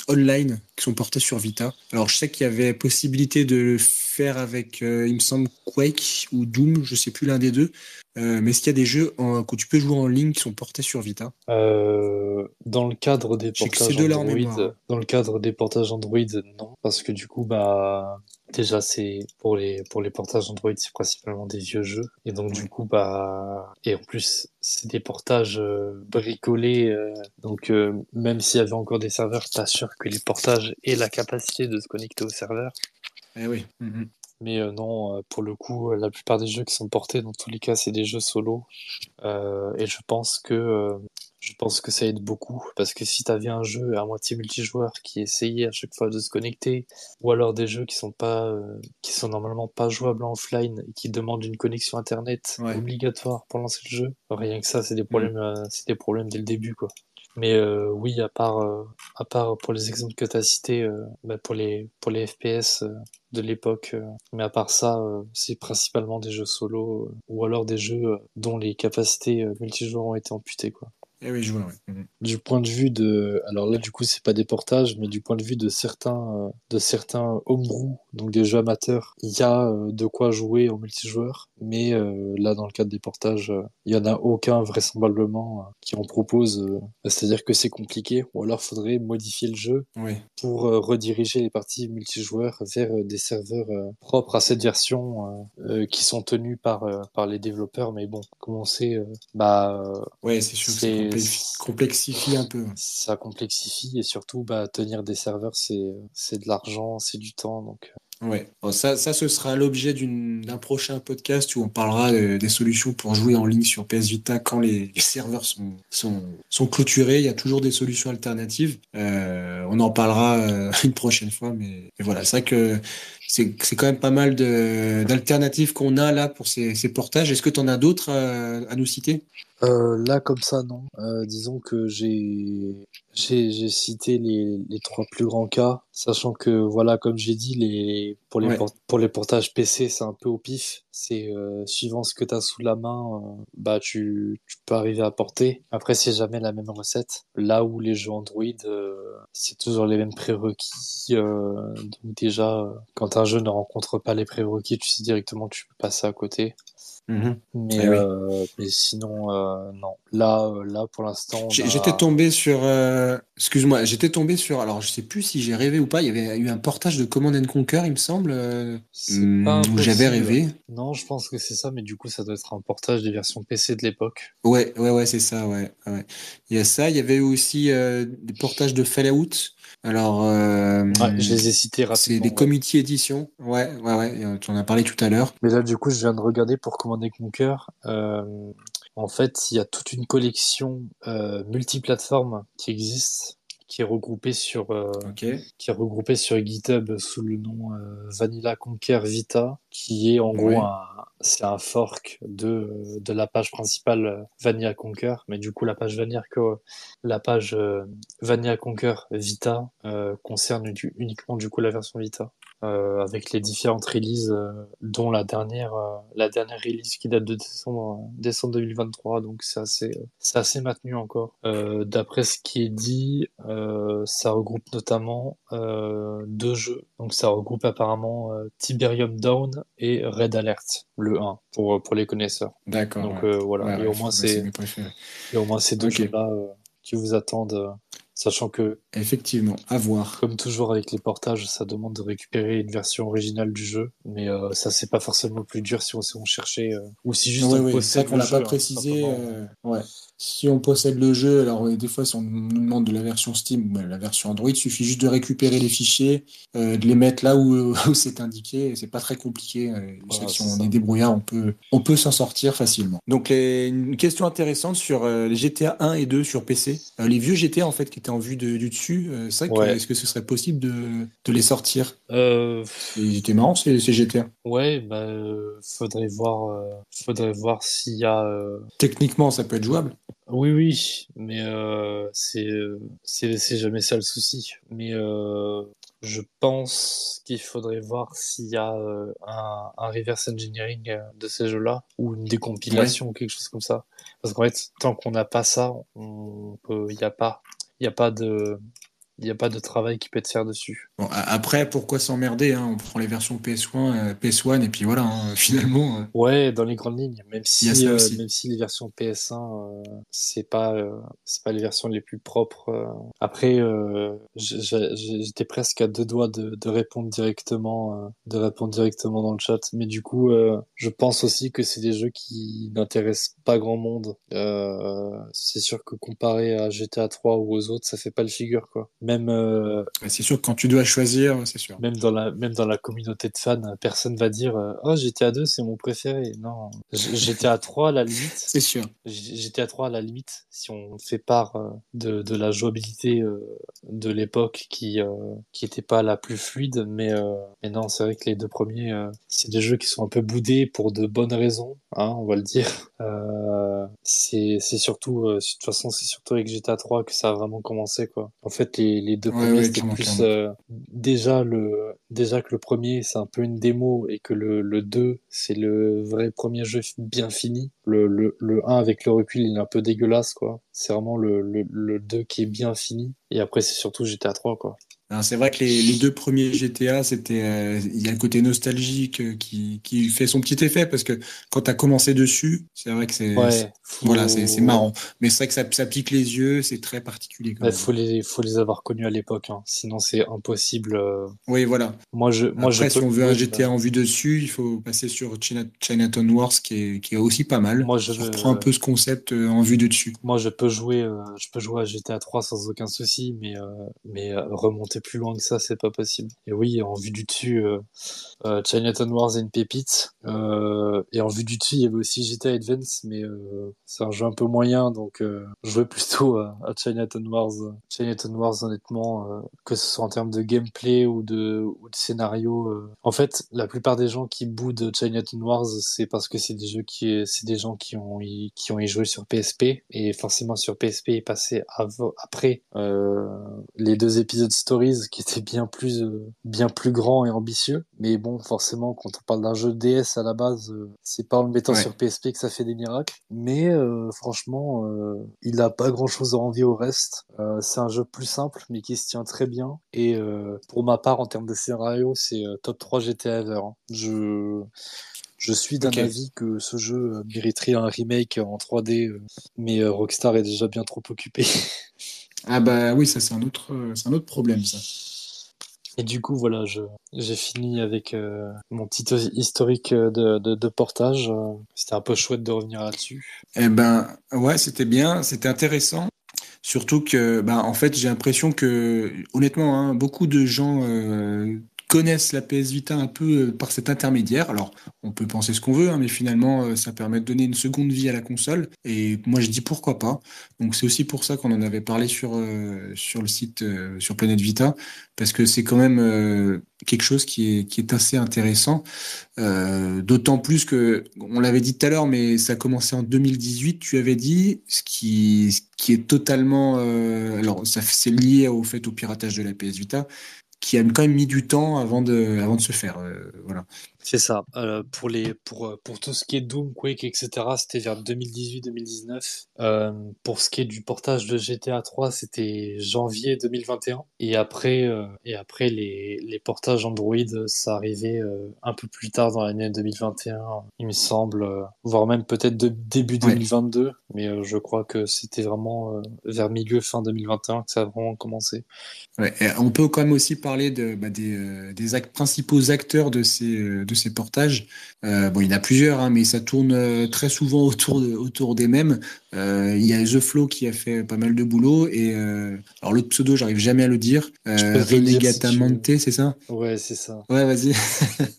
online qui sont portés sur Vita? Alors, je sais qu'il y avait possibilité de le faire avec, il me semble, Quake ou Doom, je sais plus l'un des deux. Mais est-ce qu'il y a des jeux que tu peux jouer en ligne qui sont portés sur Vita?
Dans le cadre des
Je sais que ces
portages
deux-là en
Android,
mémoire, hein.
dans le cadre des portages Android, non, parce que du coup, bah, déjà, c'est pour les portages Android, c'est principalement des vieux jeux, et donc du
Ouais.
coup, bah, et en plus, c'est des portages bricolés, donc même s'il y avait encore des serveurs, t'assures que les portages aient la capacité de se connecter au serveur.
Eh oui. Mhm.
Mais non, pour le coup, la plupart des jeux qui sont portés, dans tous les cas, c'est des jeux solo. Et je pense que ça aide beaucoup parce que si t'avais un jeu à moitié multijoueur qui essayait à chaque fois de se connecter, ou alors des jeux qui sont pas, qui sont normalement pas jouables en offline et qui demandent une connexion internet
Ouais.
obligatoire pour lancer le jeu, rien que ça,
Mm.
c'est des problèmes dès le début, quoi. Mais oui, à part pour les exemples que tu as cités, bah, pour les FPS de l'époque, mais à part ça, c'est principalement des jeux solo ou alors des jeux dont les capacités multijoueurs ont été amputées, quoi.
Eh oui, je vois, ouais. Mhm.
Du point de vue de, alors là du coup c'est pas des portages, mais du point de vue de certains homebrew, donc des jeux amateurs, il y a de quoi jouer en multijoueur, mais là dans le cadre des portages, il y en a aucun vraisemblablement qui en propose. C'est-à-dire que c'est compliqué, ou alors faudrait modifier le jeu
Ouais.
pour rediriger les parties multijoueurs vers des serveurs propres à cette version qui sont tenus par les développeurs. Mais bon, comme on sait, bah
Ouais, c'est sûr que ça
c'est
complexifie un peu.
ça complexifie et surtout bah tenir des serveurs c'est de l'argent, c'est du temps donc
Ouais, bon, ça, ce sera l'objet d'un prochain podcast où on parlera des solutions pour jouer en ligne sur PS Vita quand les serveurs sont clôturés. Il y a toujours des solutions alternatives. On en parlera une prochaine fois, mais voilà, c'est vrai que c'est quand même pas mal d'alternatives qu'on a là pour ces portages. Est-ce que tu en as d'autres à nous citer?
là comme ça non. Disons que j'ai cité les trois plus grands cas, sachant que voilà comme j'ai dit
Ouais.
pour les portages PC c'est un peu au pif. C'est suivant ce que tu as sous la main, bah tu peux arriver à porter. Après c'est jamais la même recette. Là où les jeux Android c'est toujours les mêmes prérequis. Donc déjà quand un jeu ne rencontre pas les prérequis, tu sais directement que tu peux passer à côté.
Mhm. Eh oui.
Mais sinon, non. Là, pour l'instant, on
J'étais
a.
tombé sur, excuse-moi, j'étais tombé sur, alors je sais plus si j'ai rêvé ou pas, il y avait eu un portage de Command and Conquer, il me semble,
C'est pas
où j'avais
impossible.
rêvé.
Non, je pense que c'est ça, mais du coup, ça doit être un portage des versions PC de l'époque.
Ouais, ouais, ouais, c'est ça, ouais, ouais. Il y a ça, il y avait eu aussi des portages de Fallout. Alors,
Ouais, je les ai cités
c'est
rapidement,
des
ouais.
Community Edition. Ouais, ouais, ouais, tu en as parlé tout à l'heure.
Mais là, du coup, je viens de regarder pour Command and Conquer. En fait, il y a toute une collection multiplateforme qui existe, qui est regroupée
Ok,
qui est regroupée sur GitHub sous le nom Vanilla Conquer Vita, qui est en gros
ouais,
c'est un fork de la page principale Vanilla Conquer, mais du coup la page Vanilla Conquer Vita concerne uniquement du coup la version Vita. Avec les différentes releases, dont la dernière release qui date de décembre 2023, donc c'est assez maintenu encore. D'après ce qui est dit, ça regroupe notamment deux jeux, donc ça regroupe apparemment Tiberium Dawn et Red Alert, le 1, pour les connaisseurs.
d'accord,
Donc
ouais.
voilà,
Ouais, ouais, bah, c'est mes préférés.
et au moins ces deux
Ok.
jeux-là qui vous attendent. Sachant que,
Effectivement, à voir.
comme toujours avec les portages, ça demande de récupérer une version originale du jeu, mais ça c'est pas forcément le plus dur si on cherchait, ou si juste
Oui,
on
oui, c'est vrai
possède
qu'on
le
l'a pas
jeu, hein, tout
précisé.
simplement.
Ouais. Si on possède le jeu, alors des fois, si on nous demande de la version Steam ou la version Android, il suffit juste de récupérer les fichiers, de les mettre là où, où c'est indiqué. Et c'est pas très compliqué. Je sais
Voilà,
que si
c'est
on est
ça.
débrouillard, on peut s'en sortir facilement. Donc, une question intéressante sur les GTA 1 et 2 sur PC. Les vieux GTA, en fait, qui étaient en vue du dessus, c'est vrai que
Ouais.
est-ce que ce serait possible de les sortir?
Euh,
Ils étaient marrants, ces GTA.
ouais, bah, faudrait voir s'il y a,
Techniquement, ça peut être jouable.
oui, oui, mais c'est jamais ça le souci. Mais je pense qu'il faudrait voir s'il y a un reverse engineering de ces jeux-là ou une
Ouais.
décompilation ou quelque chose comme ça. Parce qu'en fait, tant qu'on n'a pas ça, il y a pas de, il y a pas de travail qui peut être fait dessus.
Bon, après, pourquoi s'emmerder, hein? On prend les versions PS1, PS1 et puis voilà, hein, finalement,
Ouais, dans les grandes lignes,
il y a ça aussi.
même si les versions PS1, c'est pas les versions les plus propres. Après, j'étais presque à deux doigts de répondre directement dans le chat, mais du coup, je pense aussi que c'est des jeux qui n'intéressent pas grand monde. C'est sûr que comparé à GTA 3 ou aux autres, ça fait pas le figure, quoi.
Ouais, c'est sûr que quand tu dois choisir, c'est sûr.
Même dans la communauté de fans, personne va dire oh GTA 2 c'est mon préféré. Non, GTA 3 à la limite,
C'est sûr.
GTA 3 à la limite, si on fait part de la jouabilité de l'époque qui était pas la plus fluide, mais non, c'est vrai que les deux premiers, c'est des jeux qui sont un peu boudés pour de bonnes raisons, hein, on va le dire. C'est surtout, de toute façon, c'est surtout avec GTA 3 que ça a vraiment commencé, quoi. En fait, les deux
Ouais,
premiers,
ouais,
c'était
clairement,
plus,
clairement.
déjà que le premier, c'est un peu une démo et que le 2 c'est le vrai premier jeu bien fini. Le un avec le recul, il est un peu dégueulasse, quoi. C'est vraiment le 2 qui est bien fini. Et après, c'est surtout GTA 3, quoi.
Alors, c'est vrai que les deux premiers GTA, c'était, il y a le côté nostalgique qui fait son petit effet parce que quand tu as commencé dessus, c'est vrai que
Ouais,
voilà, c'est marrant. Mais c'est vrai que ça pique les yeux, c'est très particulier quand même.
faut les avoir connus à l'époque, hein. Sinon, c'est impossible.
Oui, voilà.
Moi, je
Après, si
peux,
on veut un GTA en vue dessus, il faut passer sur Chinatown Wars qui est aussi pas mal.
moi, je
On reprend un
ne,
peu ce concept en vue de dessus.
Moi, je peux jouer à GTA 3 sans aucun souci, remonter plus loin que ça, c'est pas possible. Et oui, en vue du dessus, Chinatown Wars est une pépite. Et en vue du dessus, il y avait aussi GTA Advance, mais c'est un jeu un peu moyen, donc je jouais plutôt à Chinatown Wars. Chinatown Wars, honnêtement, que ce soit en termes de gameplay ou de scénario. En fait, la plupart des gens qui boudent Chinatown Wars, c'est parce que c'est des gens qui ont y joué sur PSP, et forcément sur PSP est passé après les deux épisodes Stories qui étaient bien plus grands et ambitieux. Mais bon, forcément, quand on parle d'un jeu DS à la base, c'est pas en le mettant
Ouais.
sur PSP que ça fait des miracles. Mais franchement, il a pas grand-chose à envier au reste. C'est un jeu plus simple, mais qui se tient très bien. Et pour ma part, en termes de scénario, c'est top 3 GTA ever, hein. Je suis d'un
Ok.
avis que ce jeu mériterait un remake en 3D, mais Rockstar est déjà bien trop occupé.
Ah bah oui, ça c'est un autre problème ça.
Et du coup, voilà, j'ai fini avec mon petit historique de portage. C'était un peu chouette de revenir là-dessus.
Eh ben ouais, c'était bien, c'était intéressant. Surtout que, ben, en fait, j'ai l'impression que, honnêtement, hein, beaucoup de gens connaissent la PS Vita un peu par cet intermédiaire. Alors, on peut penser ce qu'on veut, hein, mais finalement, ça permet de donner une seconde vie à la console. Et moi, je dis pourquoi pas. Donc, c'est aussi pour ça qu'on en avait parlé sur le site, sur Planète Vita, parce que c'est quand même quelque chose qui est assez intéressant. D'autant plus que, on l'avait dit tout à l'heure, mais ça a commencé en 2018, tu avais dit, ce qui est totalement, alors ça c'est lié au fait au piratage de la PS Vita, qui a quand même mis du temps avant de se faire, voilà.
C'est ça. Pour tout ce qui est Doom, Quake, etc., c'était vers 2018-2019. Pour ce qui est du portage de GTA 3, c'était janvier 2021. Et après les portages Android, ça arrivait un peu plus tard dans l'année 2021, il me semble, voire même peut-être début
Ouais.
2022. Mais je crois que c'était vraiment vers milieu fin 2021 que ça a vraiment commencé.
Ouais, et on peut quand même aussi parler des principaux acteurs de ces portages. Bon, il y en a plusieurs, hein, mais ça tourne très souvent autour des mêmes. Il y a The Flow qui a fait pas mal de boulot et alors l'autre pseudo, j'arrive jamais à le dire.
Je peux te le dire si tu veux.
Renegatamente, c'est ça?
Ouais, c'est ça.
Ouais, vas-y.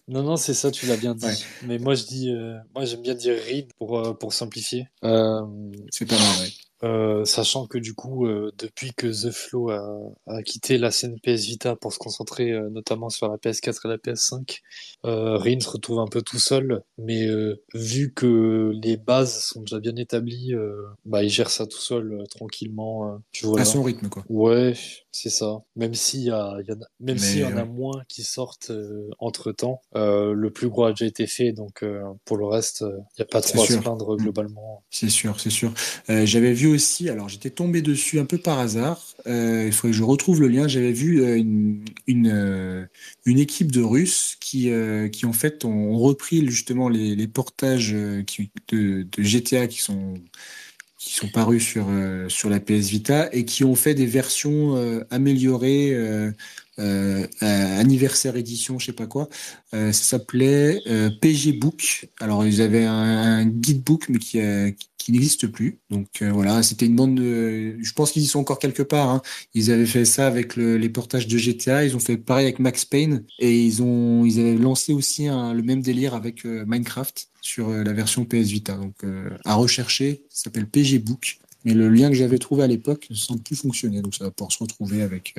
Non, non, c'est ça, tu l'as bien
Ouais,
dit. Mais moi j'aime bien dire read pour simplifier.
c'est pas mal, ouais.
Sachant que du coup, depuis que The Flow a quitté la scène PS Vita pour se concentrer notamment sur la PS4 et la PS5, Rin se retrouve un peu tout seul. Mais vu que les bases sont déjà bien établies, bah il gère ça tout seul tranquillement. Puis
À
voilà.
son rythme, quoi.
Ouais, c'est ça. Même s'il y
Mais
en a
ouais,
moins qui sortent entre-temps, le plus gros a déjà été fait, donc pour le reste, il n'y a pas
c'est
trop à se
sûr.
plaindre
Mm.
globalement.
C'est sûr, c'est sûr. J'avais vu aussi, alors j'étais tombé dessus un peu par hasard. Il faudrait que je retrouve le lien. J'avais vu une équipe de Russes qui en fait ont repris justement les portages de GTA qui sont parus sur la PS Vita et qui ont fait des versions améliorées, anniversaire édition, je sais pas quoi. Ça s'appelait PG Book. Alors ils avaient un guidebook mais qui n'existe plus. Donc voilà, c'était une bande de... Je pense qu'ils y sont encore quelque part. Hein. Ils avaient fait ça avec les portages de GTA. Ils ont fait pareil avec Max Payne et ils avaient lancé aussi le même délire avec Minecraft sur la version PS Vita. Donc à rechercher, ça s'appelle PG Book. Mais le lien que j'avais trouvé à l'époque ne semble plus fonctionner. Donc ça va pouvoir se retrouver avec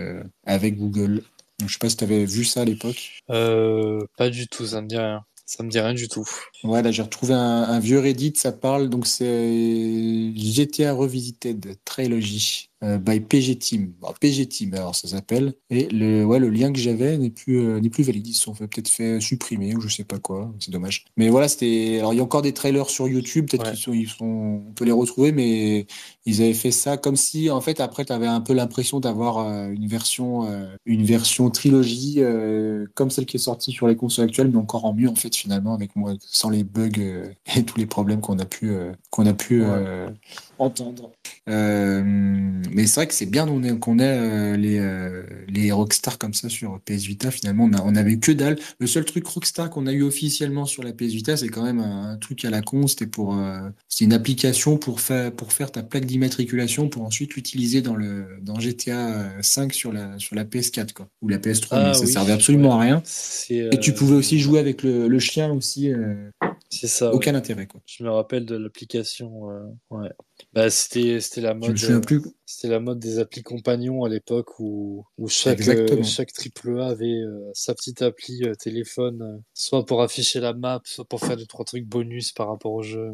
Google. Donc, je sais pas si tu avais vu ça à l'époque.
Pas du tout, ça me dit rien. Ça me dit rien du tout.
Ouais, là j'ai retrouvé un vieux Reddit, ça parle, donc c'est GTA Revisited Trilogy by PG Team. Bon, PG Team, alors ça s'appelle. Et le lien que j'avais n'est plus valide. Ils se sont peut-être fait supprimer ou je sais pas quoi. C'est dommage. Mais voilà, c'était. Alors il y a encore des trailers sur YouTube, peut-être
Ouais.
on peut les retrouver, mais ils avaient fait ça comme si, en fait, après, tu avais un peu l'impression d'avoir une version trilogie comme celle qui est sortie sur les consoles actuelles, mais encore en mieux, en fait, finalement, avec moi, sans les bugs et tous les problèmes qu'on a pu
Ouais.
entendre. Mais c'est vrai que c'est bien qu'on ait les Rockstar comme ça sur PS Vita. Finalement, on avait que dalle. Le seul truc Rockstar qu'on a eu officiellement sur la PS Vita, c'est quand même un truc à la con. C'est une application pour faire ta plaque d'immatriculation pour ensuite l'utiliser dans GTA 5 sur la PS4 quoi, ou la PS3. Mais
Ah
ça servait
oui, ouais.
absolument à rien.
C'est
Et tu pouvais aussi jouer avec le chien aussi.
c'est ça, ouais.
Aucun intérêt quoi.
Je me rappelle de l'application. Ouais. Bah
Je me souviens plus
c'était la mode des applis compagnons à l'époque où
exactement.
chaque triple A avait sa petite appli téléphone, soit pour afficher la map, soit pour faire deux trois trucs bonus par rapport au jeu.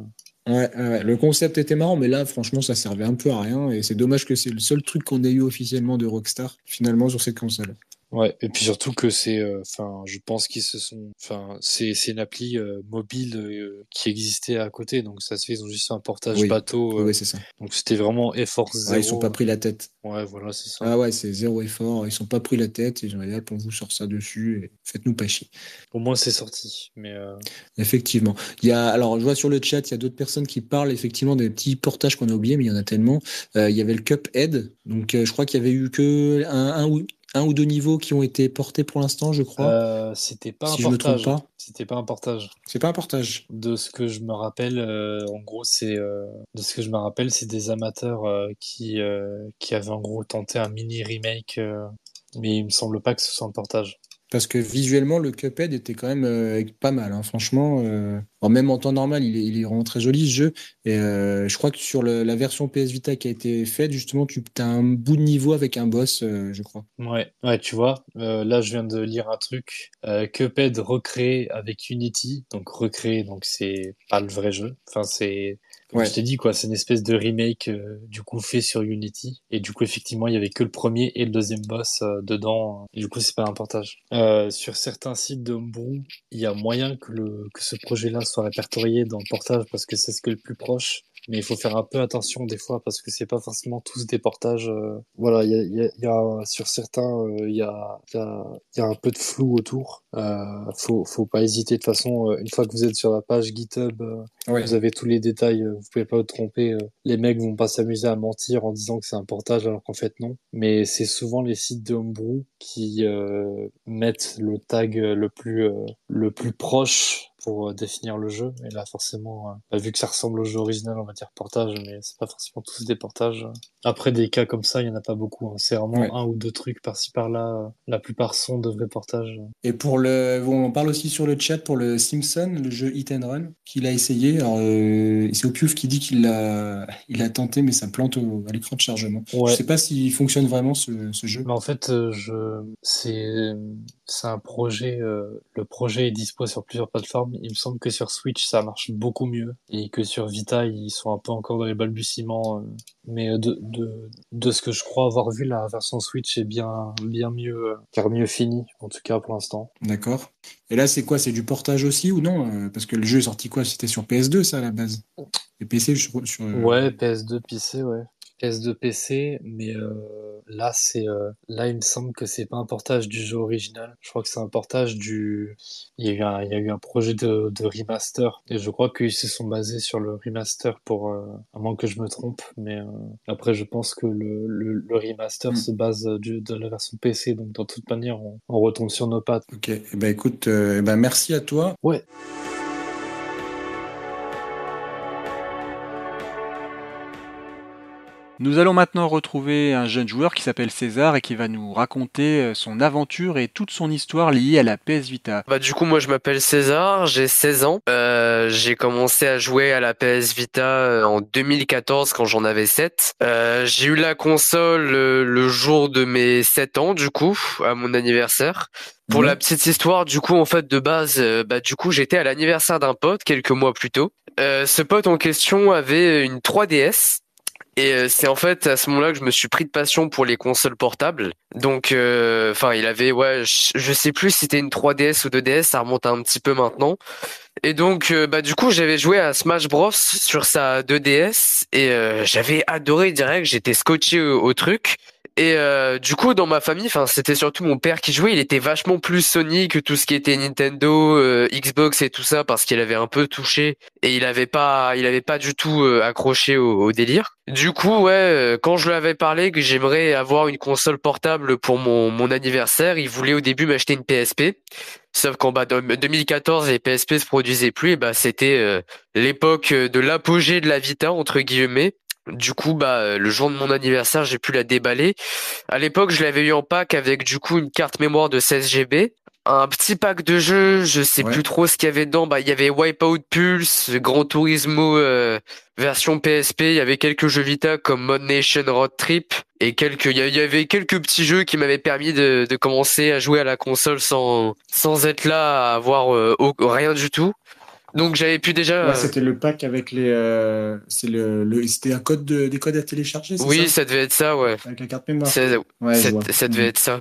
Ouais. Le concept était marrant, mais là, franchement, ça servait un peu à rien. Et c'est dommage que c'est le seul truc qu'on ait eu officiellement de Rockstar, finalement, sur cette console.
Ouais, et puis surtout que enfin, je pense qu'ils se sont, enfin, c'est une appli mobile qui existait à côté, donc ça se fait, ils ont juste fait un portage
Oui,
bateau,
oui, c'est ça.
donc c'était vraiment effort
Ouais, ils sont pas
zéro.
pris la tête.
Ouais, voilà, c'est ça.
Ah ouais, c'est zéro effort. Ils sont pas pris la tête. Ils ont dit, hop, on vous sort ça dessus et faites-nous pas chier.
Au moins c'est sorti, mais
Effectivement. Alors, je vois sur le chat, il y a d'autres personnes qui parlent effectivement des petits portages qu'on a oubliés, mais il y en a tellement. Il y avait le Cuphead. Donc, je crois qu'il y avait eu que un ou deux niveaux qui ont été portés pour l'instant, je crois,
c'était pas un
si je me trompe
portage.
pas.
C'était pas un portage.
C'est pas un portage.
De ce que je me rappelle, en gros, de ce que je me rappelle, c'est des amateurs qui avaient en gros tenté un mini remake, mais il me semble pas que ce soit un portage.
Parce que visuellement, le Cuphead était quand même pas mal, hein, franchement. Bon, même en temps normal, il est vraiment très joli ce jeu. Et je crois que sur la version PS Vita qui a été faite, justement, tu as un bout de niveau avec un boss, je crois.
Ouais, ouais, tu vois, là je viens de lire un truc, Cuphead recréé avec Unity, donc recréé, donc c'est pas le vrai jeu, enfin Comme
Ouais.
je t'ai dit, quoi, c'est une espèce de remake du coup fait sur Unity. Et du coup, effectivement, il y avait que le premier et le deuxième boss dedans. Et du coup, c'est pas un portage. Sur certains sites de Homebrew, il y a moyen que ce projet-là soit répertorié dans le portage parce que c'est ce qui est le plus proche. Mais il faut faire un peu attention des fois parce que c'est pas forcément tous des portages. Voilà, sur certains, il y a un peu de flou autour. Faut pas hésiter. De toute façon, une fois que vous êtes sur la page GitHub,
Ouais.
vous avez tous les détails. Vous pouvez pas vous tromper. Les mecs vont pas s'amuser à mentir en disant que c'est un portage alors qu'en fait non. Mais c'est souvent les sites de Homebrew qui mettent le tag le plus proche pour définir le jeu. Et là, forcément, vu que ça ressemble au jeu original, on va dire portage, mais c'est pas forcément tous des portages. Après, des cas comme ça, il y en a pas beaucoup. Hein. C'est vraiment
Ouais.
un ou deux trucs par-ci par-là. La plupart sont de vrais portages.
Et on parle aussi sur le chat pour le Simpson, le jeu Hit and Run, qu'il a essayé. Alors, c'est Opiouf qui dit il a tenté, mais ça plante à l'écran de chargement. Je
Ouais.
sais pas s'il fonctionne vraiment ce jeu.
Mais en fait, c'est un projet. Le projet est dispo sur plusieurs plateformes. Il me semble que sur Switch, ça marche beaucoup mieux et que sur Vita, ils sont un peu encore dans les balbutiements. Mais de ce que je crois avoir vu, la version Switch est bien mieux, car mieux finie, en tout cas pour l'instant.
D'accord. Et là, c'est quoi? C'est du portage aussi ou non? Parce que le jeu est sorti quoi? C'était sur PS2, ça, à la base. Et PC
Ouais, PS2 PC, ouais. PS2 PC, mais là, il me semble que c'est pas un portage du jeu original. Je crois que c'est un portage du. Il y a eu un projet de remaster, et je crois qu'ils se sont basés sur le remaster pour, à moins que je me trompe, mais après, je pense que le remaster
Hmm.
se base de la version PC, donc dans toute manière, on retombe sur nos pattes.
Ok. Eh ben, écoute, merci à toi.
Ouais.
Nous allons maintenant retrouver un jeune joueur qui s'appelle César et qui va nous raconter son aventure et toute son histoire liée à la PS Vita.
Bah du coup moi je m'appelle César, j'ai 16 ans. J'ai commencé à jouer à la PS Vita en 2014 quand j'en avais 7. J'ai eu la console le jour de mes 7 ans du coup, à mon anniversaire. Pour la
Ouais.
petite histoire, du coup en fait de base, bah du coup j'étais à l'anniversaire d'un pote quelques mois plus tôt. Ce pote en question avait une 3DS. Et c'est en fait à ce moment-là que je me suis pris de passion pour les consoles portables. Donc, enfin, il avait, ouais, je sais plus si c'était une 3DS ou 2DS, ça remonte un petit peu maintenant. Et donc, bah du coup, j'avais joué à Smash Bros sur sa 2DS et j'avais adoré direct. J'étais scotché au truc. Et du coup, dans ma famille, enfin, c'était surtout mon père qui jouait. Il était vachement plus Sony que tout ce qui était Nintendo, Xbox et tout ça, parce qu'il avait un peu touché et il avait pas du tout accroché au délire. Du coup, ouais, quand je lui avais parlé que j'aimerais avoir une console portable pour mon anniversaire, il voulait au début m'acheter une PSP. Sauf qu'en 2014, les PSP se produisaient plus, et bah c'était l'époque de l'apogée de la Vita entre guillemets. Du coup, bah le jour de mon anniversaire, j'ai pu la déballer. À l'époque, je l'avais eu en pack avec du coup une carte mémoire de 16 GB, un petit pack de jeux, je sais plus
Ouais.
trop ce qu'il y avait dedans. Bah il y avait Wipeout Pulse, Gran Turismo version PSP, il y avait quelques jeux Vita comme Mod Nation Road Trip et il y avait quelques petits jeux qui m'avaient permis de commencer à jouer à la console sans être là à avoir rien du tout. Donc j'avais pu déjà
Ouais, c'était le pack avec c'était des codes à télécharger, c'est
oui,
ça?
ça devait être ça, ouais.
Avec la carte mémoire.
Ça,
Ouais, je vois.
ça devait être ça.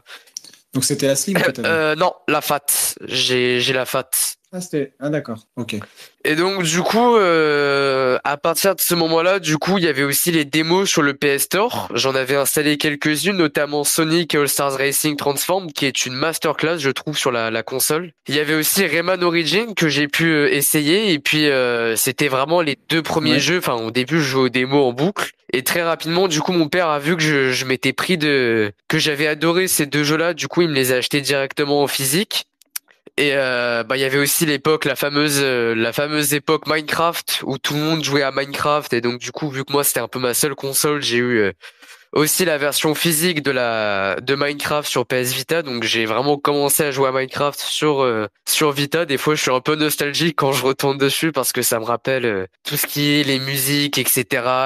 Donc c'était la Slim que t'avais.
Non, la FAT. J'ai la FAT.
Ah, d'accord. Ok.
Et donc du coup, à partir de ce moment-là, du coup, il y avait aussi les démos sur le PS Store. J'en avais installé quelques-unes, notamment Sonic All Stars Racing Transformed, qui est une masterclass, je trouve, sur la console. Il y avait aussi Rayman Origins que j'ai pu essayer, et puis c'était vraiment les deux premiers
Ouais.
jeux. Enfin, au début, je jouais aux démos en boucle, et très rapidement, du coup, mon père a vu que je m'étais que j'avais adoré ces deux jeux-là. Du coup, il me les a achetés directement en physique. Et bah il y avait aussi la fameuse époque Minecraft où tout le monde jouait à Minecraft et donc du coup vu que moi c'était un peu ma seule console, j'ai eu aussi la version physique de Minecraft sur PS Vita, donc j'ai vraiment commencé à jouer à Minecraft sur Vita. Des fois je suis un peu nostalgique quand je retourne dessus parce que ça me rappelle tout ce qui est les musiques, etc.,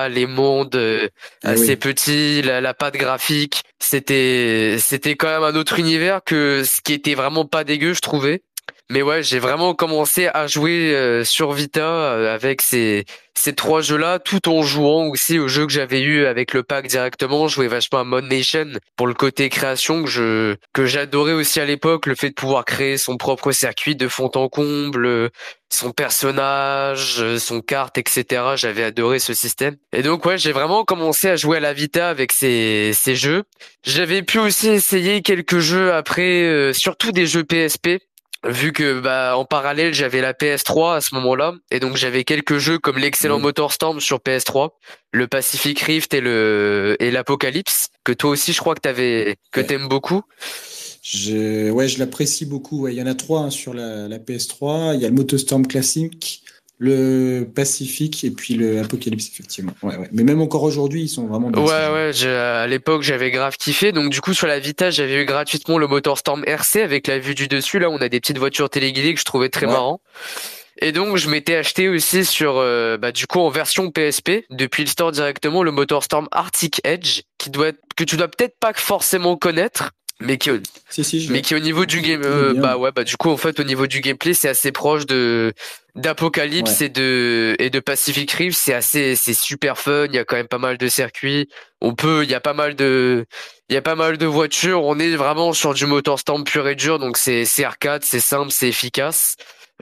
les mondes
Eh
assez
oui.
petits, la patte graphique. C'était quand même un autre univers que ce qui était vraiment pas dégueu, je trouvais. Mais ouais, j'ai vraiment commencé à jouer sur Vita avec ces trois jeux-là, tout en jouant aussi aux jeux que j'avais eu avec le pack directement. Je jouais vachement à Mod Nation pour le côté création que j'adorais aussi à l'époque, le fait de pouvoir créer son propre circuit de fond en comble, son personnage, son carte, etc. J'avais adoré ce système. Et donc ouais, j'ai vraiment commencé à jouer à la Vita avec ces jeux. J'avais pu aussi essayer quelques jeux après, surtout des jeux PSP. Vu que bah en parallèle j'avais la PS3 à ce moment-là et donc j'avais quelques jeux comme l'excellent
Oui.
MotorStorm sur PS3, le Pacific Rift et l'Apocalypse que toi aussi je crois que
Ouais.
t'aimes beaucoup.
Je l'apprécie beaucoup. Ouais. Il y en a trois sur la PS3. Il y a le MotoStorm classique, le Pacific et puis le Apocalypse, effectivement. Ouais, ouais. Mais même encore aujourd'hui, ils sont vraiment bien, ces
Ouais,
jeux.
ouais, à l'époque, j'avais grave kiffé. Donc, du coup, sur la Vita, j'avais eu gratuitement le MotorStorm RC avec la vue du dessus. Là, on a des petites voitures téléguidées que je trouvais très
Ouais.
marrant. Et donc, je m'étais acheté aussi sur, bah, du coup, en version PSP, depuis le store directement, le MotorStorm Arctic Edge, que tu dois peut-être pas forcément connaître, mais
Si,
mais qui au niveau du game,
je connais bien.
bah ouais, bah du coup en fait au niveau du gameplay c'est assez proche de d'Apocalypse
Ouais.
et de Pacific Rift, c'est super fun, il y a quand même pas mal de circuits, il y a pas mal de voitures, on est vraiment sur du MotorStorm pur et dur, donc c'est arcade, c'est simple, c'est efficace.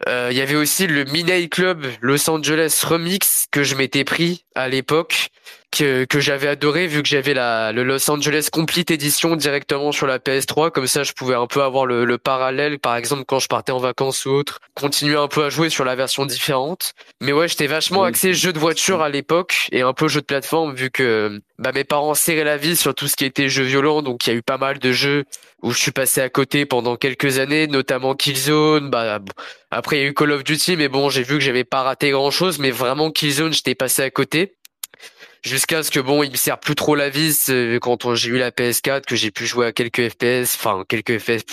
Il y avait aussi le Midnight Club Los Angeles Remix que je m'étais pris à l'époque, que j'avais adoré vu que j'avais le Los Angeles Complete Edition directement sur la PS3. Comme ça, je pouvais un peu avoir le parallèle, par exemple, quand je partais en vacances ou autre, continuer un peu à jouer sur la version différente. Mais ouais, j'étais
Ah
vachement
oui,
axé jeu de voiture à l'époque et un peu jeu de plateforme vu que bah, mes parents serraient la vis sur tout ce qui était jeux violents. Donc, il y a eu pas mal de jeux où je suis passé à côté pendant quelques années, notamment Killzone. Bah, après, il y a eu Call of Duty, mais bon, j'ai vu que j'avais pas raté grand-chose, mais vraiment Killzone, j'étais passé à côté. Jusqu'à ce que bon, il me sert plus trop la vis quand j'ai eu la PS4, que j'ai pu jouer à quelques FPS, enfin quelques FPS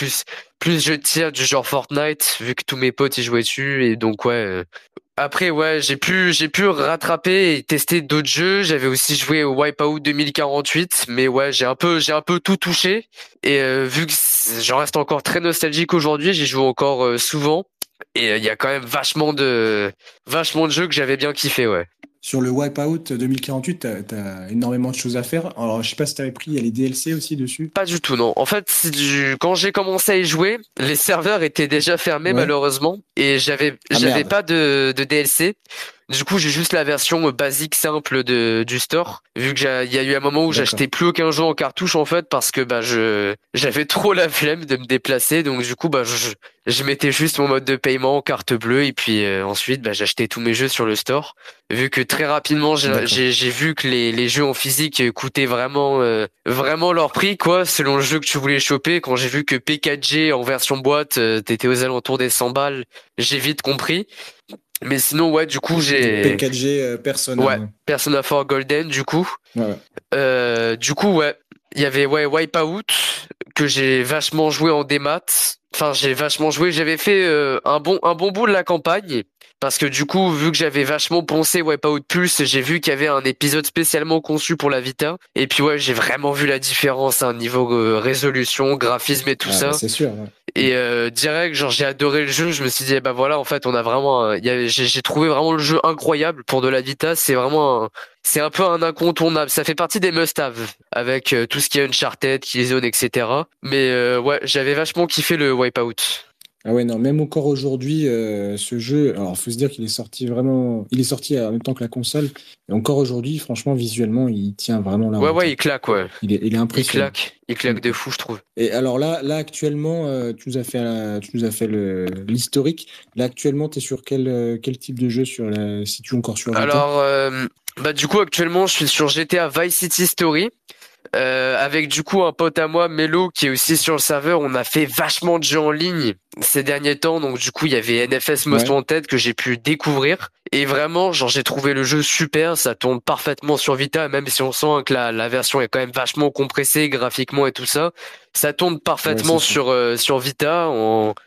plus jeux de tir du genre Fortnite, vu que tous mes potes y jouaient dessus, et donc ouais. Après ouais, j'ai pu rattraper et tester d'autres jeux. J'avais aussi joué au Wipeout 2048, mais ouais, j'ai un peu tout touché. Et vu que j'en reste encore très nostalgique aujourd'hui, j'y joue encore souvent. Et il y a quand même vachement de jeux que j'avais bien kiffé, ouais.
Sur le Wipeout 2048, t'as énormément de choses à faire. Alors, je sais pas si t'avais pris, il y a les DLC aussi dessus.
Pas du tout, non. En fait, quand j'ai commencé à y jouer, les serveurs étaient déjà fermés
Ouais.
malheureusement et
Ah
j'avais
merde.
pas de DLC. Du coup, j'ai juste la version basique simple du store. Vu que il y a eu un moment où
D'accord.
j'achetais plus aucun jeu en cartouche en fait parce que bah j'avais trop la flemme de me déplacer. Donc du coup bah je mettais juste mon mode de paiement en carte bleue et puis ensuite bah j'achetais tous mes jeux sur le store. Vu que très rapidement
D'accord.
j'ai vu que les jeux en physique coûtaient vraiment leur prix quoi selon le jeu que tu voulais choper. Quand j'ai vu que P4G en version boîte t'étais aux alentours des 100 balles, j'ai vite compris. Mais sinon ouais du coup
Donc
j'ai
P4G Persona.
ouais
Ouais.
Persona 4 Golden du coup.
Ouais, ouais.
Du coup, ouais, il y avait ouais Wipeout que j'ai vachement joué en démat. Enfin, j'ai vachement joué. J'avais fait un bon bout de la campagne parce que du coup, vu que j'avais vachement poncé Wipeout Plus, j'ai vu qu'il y avait un épisode spécialement conçu pour la Vita. Et puis ouais, j'ai vraiment vu la différence, hein, niveau résolution, graphisme et tout
Ah bah
ça.
c'est sûr. Ouais.
Et direct, genre j'ai adoré le jeu. Je me suis dit, eh ben voilà, en fait, on a vraiment, j'ai trouvé vraiment le jeu incroyable pour de la Vita. C'est un peu un incontournable. Ça fait partie des must-have avec tout ce qui est Uncharted, Killzone, etc. Mais ouais, j'avais vachement kiffé le Wipeout.
Ah ouais, non, même encore aujourd'hui, ce jeu, alors faut se dire qu'il est sorti vraiment, il est sorti en même temps que la console, et encore aujourd'hui, franchement, visuellement, il tient vraiment la
Ouais,
route,
ouais,
hein.
il claque, ouais.
Il est impressionnant.
Il
Mm.
claque de fou, je trouve.
Et alors là actuellement, tu nous as fait l'historique. Là, actuellement, tu es sur quel type de jeu si tu es encore sur Vita?
Alors, bah du coup, actuellement, je suis sur GTA Vice City Story. Avec du coup un pote à moi, Melo, qui est aussi sur le serveur. On a fait vachement de jeux en ligne ces derniers temps, donc du coup il y avait NFS Most
Ouais,
Wanted que j'ai pu découvrir et vraiment genre j'ai trouvé le jeu super, ça tourne parfaitement sur Vita même si on sent que la version est quand même vachement compressée graphiquement et tout ça, ça tourne
ouais, c'est
parfaitement
sûr.
sur Vita,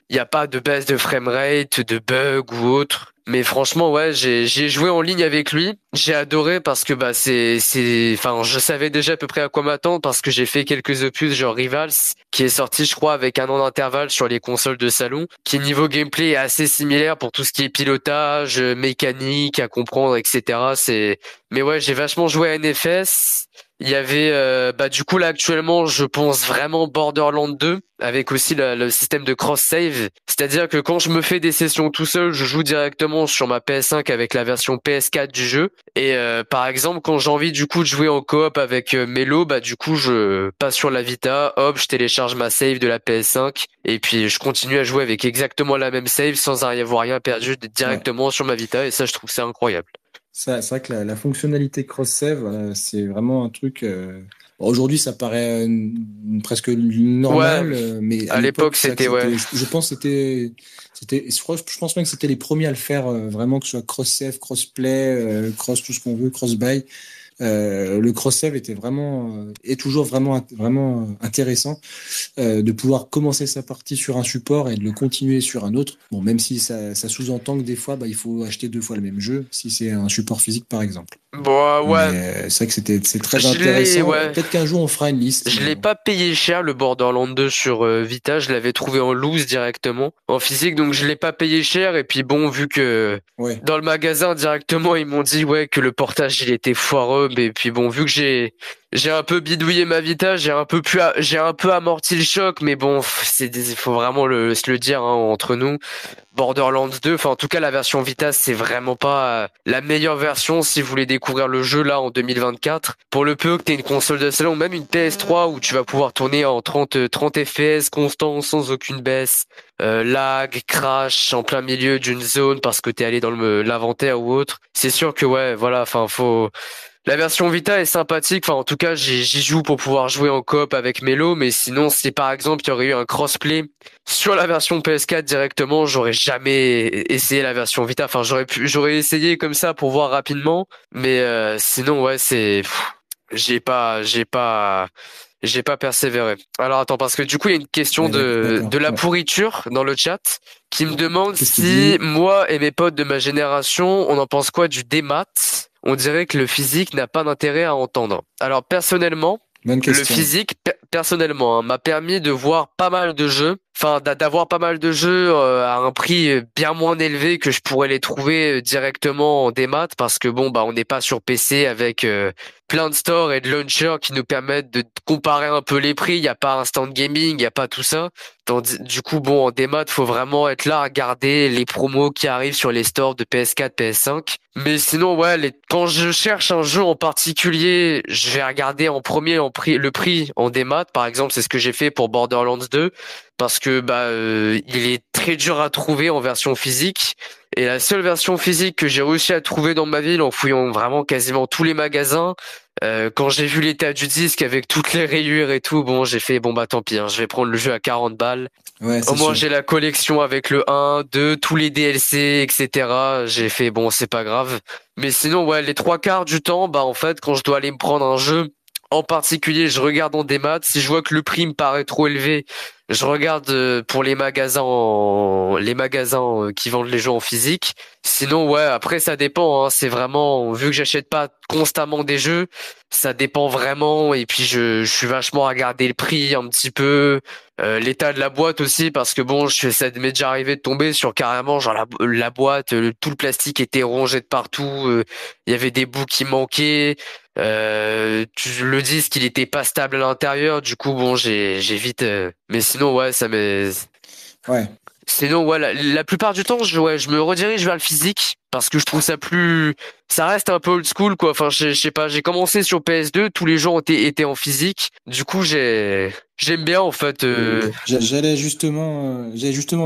il n'y a pas de baisse de framerate, de bug ou autre. Mais franchement, ouais, j'ai joué en ligne avec lui. J'ai adoré parce que bah enfin, je savais déjà à peu près à quoi m'attendre parce que j'ai fait quelques opus genre Rivals qui est sorti, je crois, avec un an d'intervalle sur les consoles de salon, qui niveau gameplay est assez similaire pour tout ce qui est pilotage, mécanique à comprendre, etc. Mais ouais, j'ai vachement joué à NFS. Il y avait bah du coup là actuellement je pense vraiment Borderlands 2 avec aussi le système de cross save, c'est-à-dire que quand je me fais des sessions tout seul, je joue directement sur ma PS5 avec la version PS4 du jeu et par exemple quand j'ai envie du coup de jouer en coop avec Melo, bah du coup je passe sur la Vita, hop, je télécharge ma save de la PS5 et puis je continue à jouer avec exactement la même save sans avoir rien perdu
Ouais.
directement sur ma Vita et ça je trouve ça incroyable.
C'est vrai que la fonctionnalité cross-save, c'est vraiment un truc. Bon, aujourd'hui, ça paraît presque
Ouais,
normal, mais à
à
l'époque,
l'époque
c'est vrai que
c'était ouais.
je pense que je pense même que c'était les premiers à le faire vraiment, que ce soit cross-save, cross-play, cross tout ce qu'on veut, cross-buy. Le cross-save était vraiment est toujours vraiment intéressant de pouvoir commencer sa partie sur un support et de le continuer sur un autre. Bon, même si ça sous-entend que des fois, bah, il faut acheter 2 fois le même jeu si c'est un support physique par exemple.
Bon, ouais,
Mais c'est vrai que c'est très
je l'ai,
intéressant.
ouais.
Peut-être qu'un jour on fera une liste,
Je
mais
l'ai pas payé cher le Borderlands 2 sur Vita, je l'avais trouvé en loose directement, en physique, donc je l'ai pas payé cher. Et puis bon, vu que
ouais,
dans le magasin directement ils m'ont dit ouais que le portage il était foireux, mais puis bon, vu que j'ai un peu bidouillé ma Vita, j'ai un peu amorti le choc, mais bon, faut vraiment se le dire hein, entre nous. Borderlands 2, enfin en tout cas la version Vita c'est vraiment pas la meilleure version si vous voulez découvrir le jeu là en 2024. Pour le peu que t'aies une console de salon, même une PS3 où tu vas pouvoir tourner en 30 FPS constant sans aucune baisse, lag, crash en plein milieu d'une zone parce que t'es allé dans l'inventaire ou autre. C'est sûr que ouais voilà, enfin faut la version Vita est sympathique, enfin en tout cas j'y joue pour pouvoir jouer en coop avec Melo, mais sinon si par exemple il y aurait eu un crossplay sur la version PS4 directement, j'aurais jamais essayé la version Vita, enfin j'aurais essayé comme ça pour voir rapidement, mais sinon ouais j'ai pas persévéré. Alors attends parce que du coup il y a une question
ouais, d'accord.
de la
Ouais.
pourriture dans le chat qui me demande
Qu'est-ce qu'il
si
dit?
moi et mes potes de ma génération, on en pense quoi du démat. On dirait que le physique n'a pas d'intérêt à entendre. Alors personnellement,
Bonne
le
question.
physique, personnellement, hein, m'a permis de voir pas mal de jeux, enfin d'avoir pas mal de jeux à un prix bien moins élevé que je pourrais les trouver directement en démat, parce que bon bah on n'est pas sur PC avec plein de stores et de launchers qui nous permettent de comparer un peu les prix. Il n'y a pas instant gaming, il n'y a pas tout ça. Du coup bon en démat, faut vraiment être là à regarder les promos qui arrivent sur les stores de PS4, PS5. Mais sinon ouais, quand je cherche un jeu en particulier, je vais regarder en premier le prix en démat. Par exemple, c'est ce que j'ai fait pour Borderlands 2 parce que bah il est très dur à trouver en version physique. Et la seule version physique que j'ai réussi à trouver dans ma ville en fouillant vraiment quasiment tous les magasins, quand j'ai vu l'état du disque avec toutes les rayures et tout, bon, j'ai fait bon bah tant pis, hein, je vais prendre le jeu à 40 balles.
Ouais,
Au
c'est
moins
sûr.
j'ai la collection avec le 1, 2, tous les DLC, etc. J'ai fait bon, c'est pas grave. Mais sinon ouais, les trois quarts du temps, bah en fait quand je dois aller me prendre un jeu en particulier, je regarde en démat. Si je vois que le prix me paraît trop élevé, je regarde pour les magasins qui vendent les jeux en physique. Sinon, ouais, après ça dépend. Hein, c'est vraiment vu que j'achète pas constamment des jeux, ça dépend vraiment. Et puis je suis vachement à regarder le prix un petit peu, l'état de la boîte aussi, parce que bon, ça m'est déjà arrivé de tomber sur carrément genre la boîte, tout le plastique était rongé de partout. Il y avait des bouts qui manquaient. Le disque, il était pas stable à l'intérieur, du coup, bon, j'ai vite. Mais sinon, ouais,
Ouais.
sinon, ouais, la plupart du temps, ouais, je me redirige vers le physique parce que je trouve ça reste un peu old school, quoi. Enfin, je sais pas, j'ai commencé sur PS2, tous les jeux étaient en physique. Du coup, j'aime bien, en fait,
J'allais justement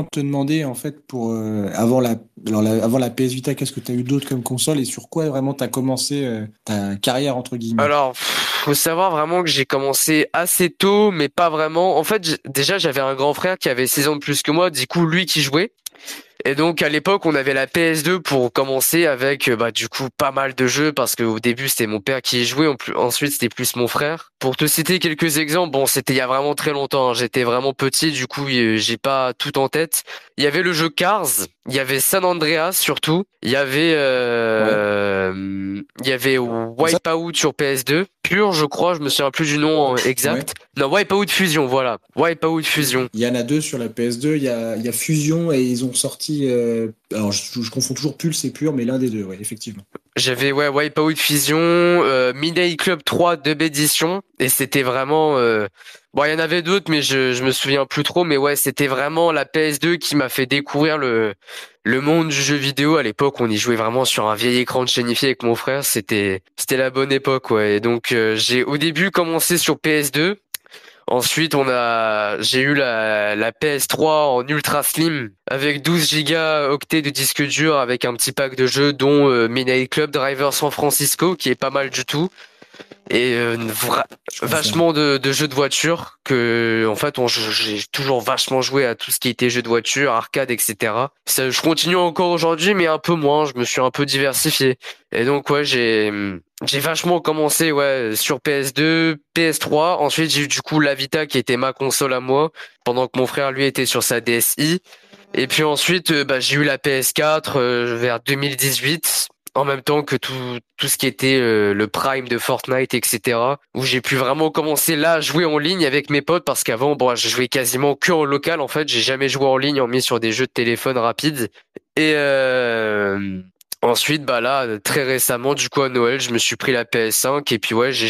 te demander en fait pour avant la PS Vita, qu'est-ce que tu as eu d'autre comme console et sur quoi vraiment tu as commencé ta carrière entre guillemets.
alors, faut savoir vraiment que j'ai commencé assez tôt, mais pas vraiment. En fait, déjà, j'avais un grand frère qui avait 6 ans de plus que moi, du coup, lui qui jouait. Et donc à l'époque, on avait la PS2 pour commencer avec du coup pas mal de jeux parce qu'au début c'était mon père qui y jouait, ensuite c'était plus mon frère. Pour te citer quelques exemples, bon c'était il y a vraiment très longtemps, hein. J'étais vraiment petit, du coup j'ai pas tout en tête. Il y avait le jeu Cars, il y avait San Andreas surtout,
Ouais.
il y avait
Ça,
Wipeout sur PS2, Pure je crois, je me souviens plus du nom
ouais.
exact. Non, Wipeout Fusion, voilà, Wipeout Fusion.
Il y en a deux sur la PS2. Il y a Fusion et ils ont sorti. Alors, je confonds toujours Pulse et Pure, mais l'un des deux, ouais, effectivement.
J'avais Wipeout Fusion, Midnight Club 3 2 édition et c'était vraiment bon, il y en avait d'autres mais je me souviens plus trop mais ouais, c'était vraiment la PS2 qui m'a fait découvrir le monde du jeu vidéo. À l'époque, on y jouait vraiment sur un vieil écran de chénifié avec mon frère, c'était la bonne époque ouais. Et donc j'ai au début commencé sur PS2. Ensuite, j'ai eu la PS3 en ultra slim avec 12 Go de disque dur avec un petit pack de jeux dont Midnight Club Driver San Francisco qui est pas mal du tout et
Je confirme.
vachement de jeux de voiture que en fait j'ai toujours vachement joué à tout ce qui était jeux de voiture, arcade, etc. Ça, je continue encore aujourd'hui mais un peu moins, je me suis un peu diversifié et donc ouais j'ai vachement commencé ouais sur PS2, PS3, ensuite j'ai eu du coup la Vita qui était ma console à moi pendant que mon frère lui était sur sa DSi et puis ensuite, j'ai eu la PS4 vers 2018, en même temps que tout ce qui était le prime de Fortnite, etc. Où j'ai pu vraiment commencer là à jouer en ligne avec mes potes parce qu'avant, bon, je jouais quasiment que en local. En fait, j'ai jamais joué en ligne, en mis sur des jeux de téléphone rapides. Et ensuite, bah là, très récemment, du coup à Noël, je me suis pris la PS5 et puis ouais, je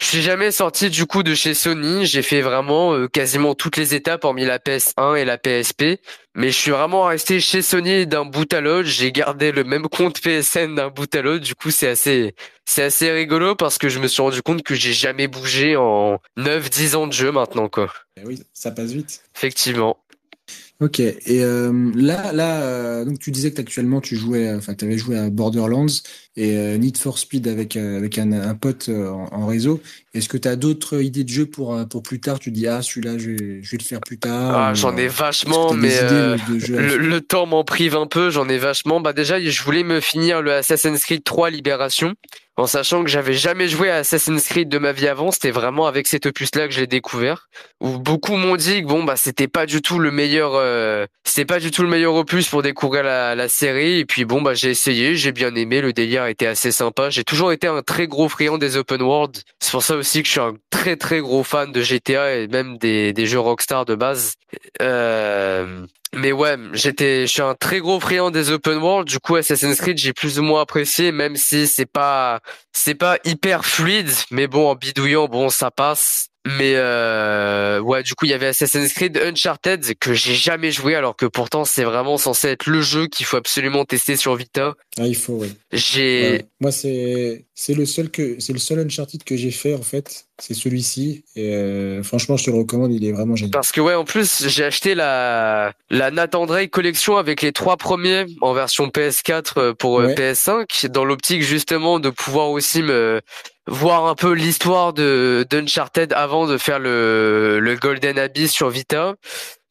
suis jamais sorti du coup de chez Sony. J'ai fait vraiment quasiment toutes les étapes hormis la PS1 et la PSP. Mais je suis vraiment resté chez Sony d'un bout à l'autre. J'ai gardé le même compte PSN d'un bout à l'autre. Du coup, c'est assez rigolo parce que je me suis rendu compte que j'ai jamais bougé en 9 10 ans de jeu maintenant, quoi.
Eh oui, ça passe vite.
Effectivement.
Ok. Et donc tu disais que actuellement tu jouais, enfin, tu avais joué à Borderlands et Need for Speed avec un pote en réseau. Est-ce que tu as d'autres idées de jeu pour plus tard? Tu dis, ah, celui-là, je vais le faire plus tard
Ah,
ou
j'en ai
est-ce que
vachement,
tu as
mais
des idées de jeux à faire?
le temps m'en prive un peu. J'en ai vachement. Bah déjà, je voulais me finir le Assassin's Creed 3 Libération, en sachant que j'avais jamais joué à Assassin's Creed de ma vie avant. C'était vraiment avec cet opus-là que je l'ai découvert. Où beaucoup m'ont dit que bon bah c'était pas du tout le meilleur opus pour découvrir la série. Et puis bon bah j'ai essayé, j'ai bien aimé. Le délire était assez sympa. J'ai toujours été un très gros friand des open world. C'est pour ça aussi que je suis un très très gros fan de GTA et même des jeux Rockstar de base. Euh, mais ouais, je suis un très gros friand des open world. Du coup, Assassin's Creed, j'ai plus ou moins apprécié, même si c'est pas hyper fluide. Mais bon, en bidouillant, bon, ça passe. Mais ouais, du coup, il y avait Assassin's Creed Uncharted que j'ai jamais joué, alors que pourtant c'est vraiment censé être le jeu qu'il faut absolument tester sur Vita.
Ah, il faut, ouais. Ouais,
J'ai
ouais. Moi, c'est le seul Uncharted que j'ai fait en fait. C'est celui-ci. Et franchement, je te le recommande. Il est vraiment génial.
Parce que ouais, en plus, j'ai acheté la Nathan Drake collection avec les trois premiers en version PS4 pour
Ouais.
PS5, dans l'optique justement de pouvoir aussi me voir un peu l'histoire de d'Uncharted avant de faire le Golden Abyss sur Vita.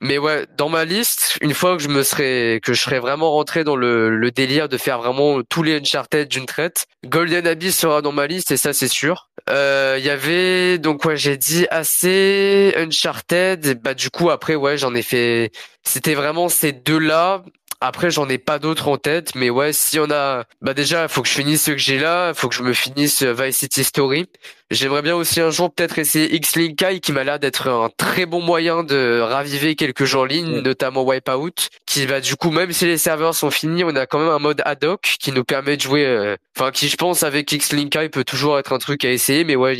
Mais ouais, dans ma liste, une fois que je serais vraiment rentré dans le délire de faire vraiment tous les Uncharted d'une traite, Golden Abyss sera dans ma liste et ça c'est sûr. Il y avait donc ouais, j'ai dit assez Uncharted. Bah du coup après ouais, j'en ai fait. C'était vraiment ces deux-là. Après j'en ai pas d'autres en tête, mais ouais, si on a, bah déjà faut que je finisse ce que j'ai là, faut que je me finisse Vice City Story. J'aimerais bien aussi un jour peut-être essayer X-Link Kai qui m'a l'air d'être un très bon moyen de raviver quelques jeux en ligne,
Ouais.
notamment Wipeout, qui va du coup, même si les serveurs sont finis, on a quand même un mode ad hoc qui nous permet de jouer, enfin qui je pense avec X-Link Kai peut toujours être un truc à essayer, mais ouais,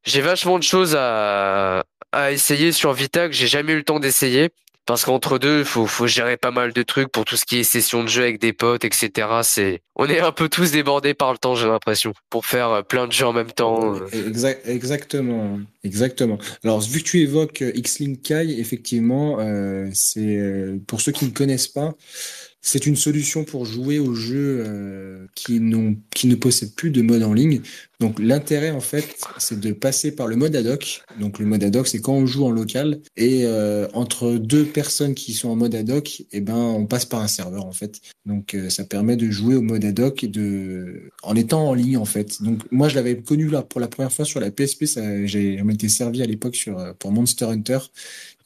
j'ai vachement de choses à essayer sur Vita que j'ai jamais eu le temps d'essayer. Parce qu'entre deux, faut gérer pas mal de trucs pour tout ce qui est session de jeu avec des potes, etc. On est un peu tous débordés par le temps, j'ai l'impression, pour faire plein de jeux en même temps.
Exactement, exactement. Alors, vu que tu évoques X-Link Kai, effectivement, c'est pour ceux qui ne connaissent pas, c'est une solution pour jouer aux jeux qui ne possèdent plus de mode en ligne. Donc l'intérêt en fait, c'est de passer par le mode ad hoc. Donc le mode ad hoc, c'est quand on joue en local et entre deux personnes qui sont en mode ad hoc, eh ben on passe par un serveur en fait. Donc ça permet de jouer au mode ad hoc et en étant en ligne en fait. Donc moi je l'avais connu là pour la première fois sur la PSP, on m'était servi à l'époque pour Monster Hunter.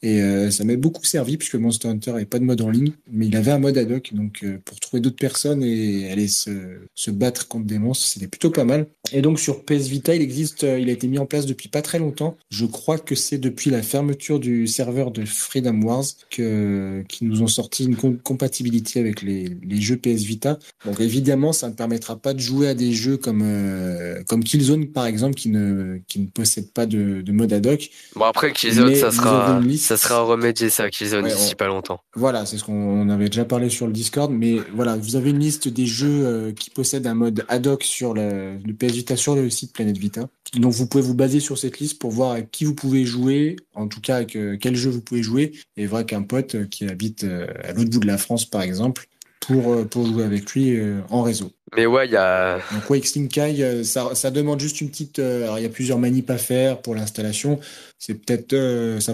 Et ça m'a beaucoup servi puisque Monster Hunter n'avait pas de mode en ligne, mais il avait un mode ad hoc, donc pour trouver d'autres personnes et aller se battre contre des monstres, c'était plutôt pas mal. Et donc sur PS Vita, il a été mis en place depuis pas très longtemps. Je crois que c'est depuis la fermeture du serveur de Freedom Wars qu'ils nous ont sorti une compatibilité avec les jeux PS Vita. Donc évidemment, ça ne permettra pas de jouer à des jeux comme Killzone par exemple, qui ne possède pas de mode ad hoc.
Bon, après, Killzone,
Mais vous avez une liste.
ça sera remédié, ça, Killzone,
Ouais,
d'ici pas longtemps.
voilà, c'est ce qu'on avait déjà parlé sur le Discord, mais voilà, vous avez une liste des jeux qui possèdent un mode ad hoc sur le PS Vita sur le site Planète Vita. Donc vous pouvez vous baser sur cette liste pour voir avec qui vous pouvez jouer, en tout cas avec quel jeu vous pouvez jouer, et voir qu'un pote qui habite à l'autre bout de la France, par exemple, pour jouer avec lui en réseau.
Mais ouais, il y a...
Donc ouais, Xling Kai, ça demande juste une petite... alors il y a plusieurs manips à faire pour l'installation. Ça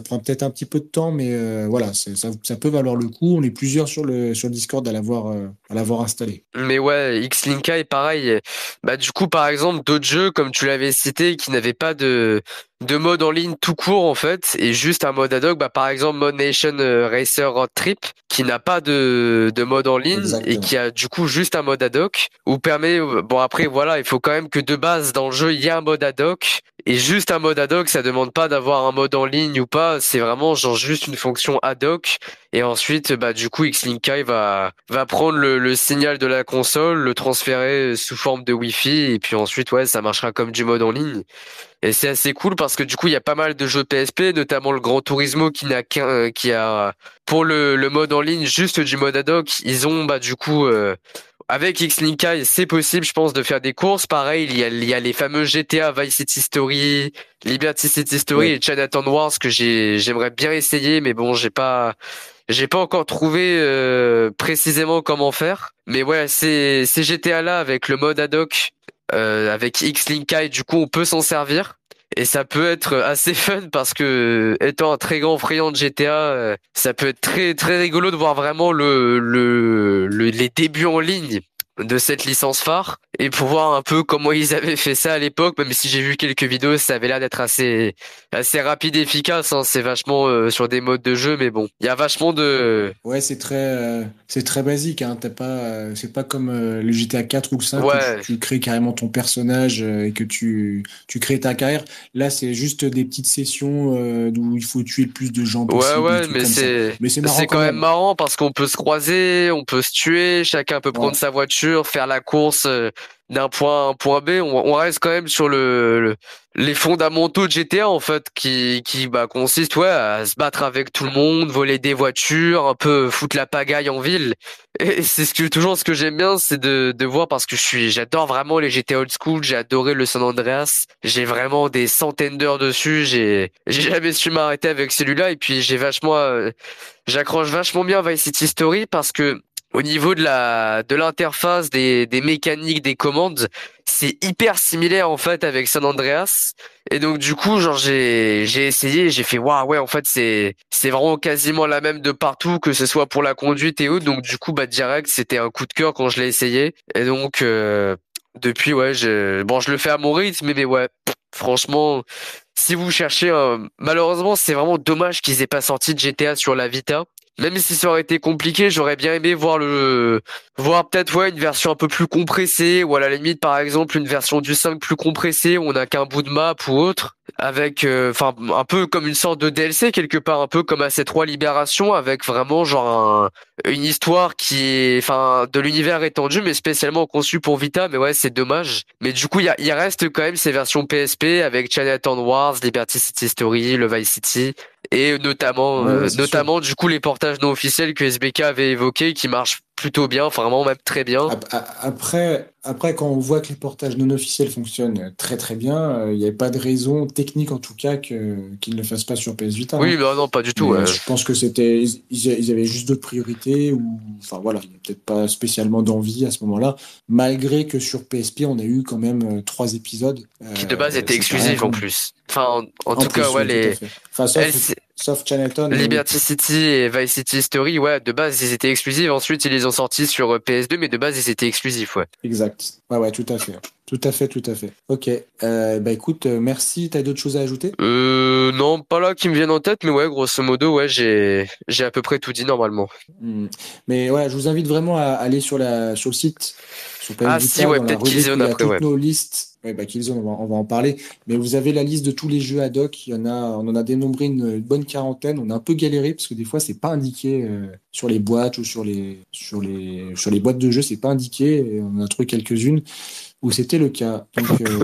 prend peut-être un petit peu de temps, mais voilà, ça peut valoir le coup. On est plusieurs sur le Discord à l'avoir installé.
Mais ouais, X-Linka est pareil. Bah, du coup, par exemple, d'autres jeux, comme tu l'avais cité, qui n'avaient pas de mode en ligne tout court, en fait, et juste un mode ad hoc, bah, par exemple, Mod Nation Racer Road Trip, qui n'a pas de mode en ligne,
Exactement.
et qui a, du coup, juste un mode ad hoc, où permet, bon, après, voilà, il faut quand même que de base, dans le jeu, il y ait un mode ad hoc, et juste un mode ad hoc, ça demande pas d'avoir un mode en ligne ou pas, c'est vraiment, genre, juste une fonction ad hoc, et ensuite, bah, du coup, X-Link Kai va prendre le signal de la console, le transférer sous forme de Wi-Fi, et puis ensuite, ouais, ça marchera comme du mode en ligne. Et c'est assez cool parce que du coup, il y a pas mal de jeux PSP, notamment le Gran Turismo qui a, pour le mode en ligne, juste du mode ad hoc. Ils ont, bah, du coup, avec X-Link Kai, c'est possible, je pense, de faire des courses. Pareil, il y a les fameux GTA Vice City Story, Liberty City Story
Ouais.
et Chinatown Wars que j'aimerais bien essayer, mais bon, j'ai pas encore trouvé précisément comment faire. Mais ouais, ces GTA là avec le mode ad hoc, avec X-Link Kai, du coup, on peut s'en servir. Et ça peut être assez fun parce que étant un très grand friand de GTA, ça peut être très très rigolo de voir vraiment les débuts en ligne de cette licence phare et pour voir un peu comment ils avaient fait ça à l'époque. Même si j'ai vu quelques vidéos, ça avait l'air d'être assez rapide et efficace. Hein. C'est vachement sur des modes de jeu, mais bon, il y a vachement de
Ouais, c'est très basique, hein. C'est pas comme le GTA 4 ou le 5 où
ouais.
tu crées carrément ton personnage et que tu crées ta carrière. Là, c'est juste des petites sessions où il faut tuer le plus de gens
Ouais,
possible, des
ouais,
trucs
mais
comme ça. Mais c'est marrant
c'est
quand
quand même
même.
marrant parce qu'on peut se croiser, on peut se tuer, chacun peut prendre
Ouais.
sa voiture, faire la course d'un point A à un point B. On reste quand même sur les fondamentaux de GTA en fait, qui bah consiste ouais à se battre avec tout le monde, voler des voitures, un peu foutre la pagaille en ville. Et c'est toujours ce que j'aime bien, c'est de voir parce que j'adore vraiment les GTA old school, j'ai adoré le San Andreas, j'ai vraiment des centaines d'heures dessus, j'ai jamais su m'arrêter avec celui-là et puis j'accroche vachement bien Vice City Story parce que au niveau de l'interface, des mécaniques, des commandes, c'est hyper similaire en fait avec San Andreas. Et donc du coup, genre j'ai essayé, j'ai fait waouh ouais en fait c'est vraiment quasiment la même de partout que ce soit pour la conduite et autres. Donc du coup bah direct c'était un coup de cœur quand je l'ai essayé. Et donc depuis ouais je le fais à mon rythme mais ouais franchement si vous cherchez malheureusement c'est vraiment dommage qu'ils aient pas sorti de GTA sur la Vita. Même si ça aurait été compliqué, j'aurais bien aimé voir peut-être ouais une version un peu plus compressée ou à la limite par exemple une version du 5 plus compressée où on n'a qu'un bout de map ou autre avec enfin un peu comme une sorte de DLC quelque part un peu comme AC3 Libération avec vraiment une histoire qui est enfin de l'univers étendu mais spécialement conçu pour Vita mais ouais c'est dommage mais du coup il reste quand même ces versions PSP avec Chinatown Wars, Liberty City Story, le Vice City et
Ouais, c'est sûr.
notamment du coup les portages non officiels que SBK avait évoqués qui marchent plutôt bien, enfin vraiment même très bien.
Après, quand on voit que les portages non officiels fonctionnent très très bien, il n'y avait pas de raison technique en tout cas qu'ils ne le fassent pas sur PS Vita, hein.
Oui, bah non, pas du tout.
Mais je pense que ils avaient juste d'autres priorités ou, enfin voilà, il n'y a peut-être pas spécialement d'envie à ce moment-là, malgré que sur PSP, on a eu quand même 3 épisodes.
Qui de base étaient
C'était rien
exclusifs en
quand
plus. Enfin, en
En
tout cas,
plus,
ouais,
oui, tout à
les
fait. Enfin,
LC
sauf Chinatown, mais oui.
Liberty City et Vice City Story, ouais, de base ils étaient exclusifs. Ensuite, ils les ont sortis sur PS2, mais de base ils étaient exclusifs, ouais.
Exact. Ouais, tout à fait. Tout à fait, tout à fait. Ok. Bah écoute, merci. T'as d'autres choses à ajouter?
Non, pas là qui me viennent en tête, mais ouais, grosso modo, ouais, j'ai à peu près tout dit normalement.
Hmm. Mais ouais, je vous invite vraiment à aller sur le site, sur PS
Ah si,
Vita,
ouais,
dans la
peut-être
rubrique où
Killzone
il y a
après, ouais.
toutes nos listes. Ouais, bah Killzone, on va en parler. Mais vous avez la liste de tous les jeux ad hoc. On en a dénombré une bonne quarantaine. On a un peu galéré parce que des fois, c'est pas indiqué sur les boîtes ou sur les boîtes de jeux, c'est pas indiqué. Et on en a trouvé quelques-unes où c'était le cas.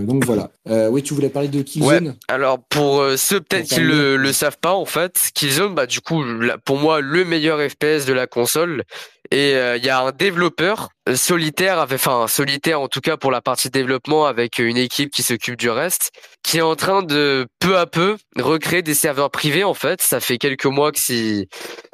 Donc voilà. Oui, tu voulais parler de
Ouais,
Killzone
alors pour ceux peut-être
pour
qui
terminer?
le
Vas-y.
savent pas en fait, Killzone, bah du coup pour moi le meilleur FPS de la console et il y a un développeur solitaire, enfin solitaire en tout cas pour la partie développement avec une équipe qui s'occupe du reste, qui est en train de peu à peu recréer des serveurs privés en fait. Ça fait quelques mois qu'il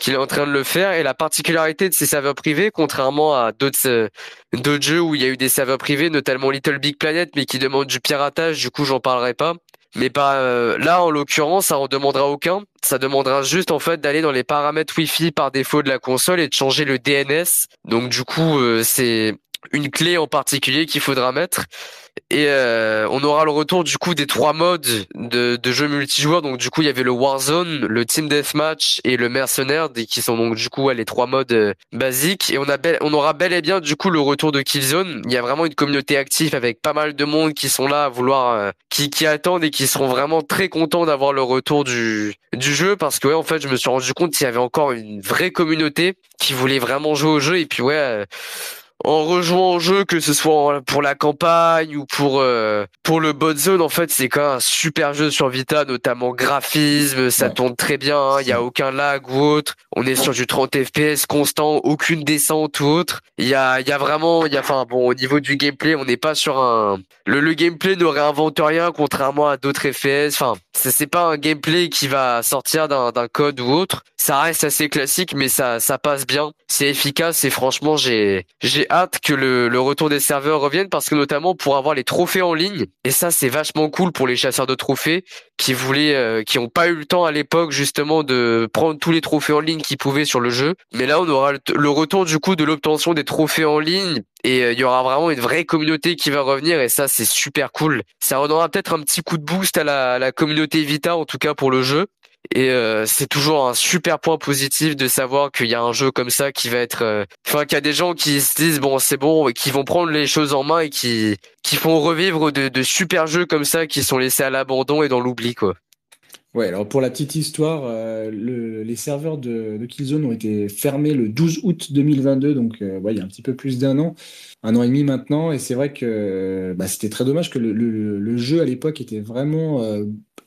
est en train de le faire et la particularité de ces serveurs privés, contrairement à d'autres jeux où il y a eu des serveurs privés, notamment Little Big Planet, mais qui demandent du piratage, du coup j'en parlerai pas. Mais pas là en l'occurrence, ça en demandera aucun. Ça demandera juste en fait d'aller dans les paramètres Wi-Fi par défaut de la console et de changer le DNS. Donc du coup, c'est une clé en particulier qu'il faudra mettre. Et on aura le retour du coup des 3 modes de jeux multijoueurs. Donc du coup il y avait le Warzone, le Team Deathmatch et le Mercenaire, qui sont donc du coup les 3 modes basiques. Et on aura bel et bien du coup le retour de Killzone. Il y a vraiment une communauté active avec pas mal de monde qui sont là à vouloir, qui attendent et qui seront vraiment très contents d'avoir le retour du jeu parce que ouais en fait je me suis rendu compte qu'il y avait encore une vraie communauté qui voulait vraiment jouer au jeu et puis ouais. En rejouant au jeu, que ce soit pour la campagne ou pour le bot zone, en fait, c'est quand même un super jeu sur Vita, notamment graphisme, ça
Ouais.
tourne très bien, hein, il y a aucun lag ou autre. On est sur du 30 FPS constant, aucune descente ou autre. Il y a vraiment, enfin bon, au niveau du gameplay, on n'est pas sur le gameplay ne réinvente rien contrairement à d'autres FPS. Enfin, c'est pas un gameplay qui va sortir d'un code ou autre. Ça reste assez classique, mais ça passe bien. C'est efficace et franchement, j'ai hâte que le retour des serveurs revienne parce que notamment pour avoir les trophées en ligne. Et ça, c'est vachement cool pour les chasseurs de trophées qui ont pas eu le temps à l'époque justement de prendre tous les trophées en ligne qu'ils pouvaient sur le jeu. Mais là, on aura le retour du coup de l'obtention des trophées en ligne et il y aura vraiment une vraie communauté qui va revenir et ça, c'est super cool. Ça redonnera peut-être un petit coup de boost à la communauté Vita, en tout cas pour le jeu. Et c'est toujours un super point positif de savoir qu'il y a un jeu comme ça qui va être, enfin qu'il y a des gens qui se disent bon c'est bon, et qui vont prendre les choses en main et qui font revivre de super jeux comme ça qui sont laissés à l'abandon et dans l'oubli quoi.
Ouais, alors pour la petite histoire, les serveurs de Killzone ont été fermés le 12 août 2022, donc ouais, il y a un petit peu plus un an et demi maintenant, et c'est vrai que bah, c'était très dommage que le jeu à l'époque était vraiment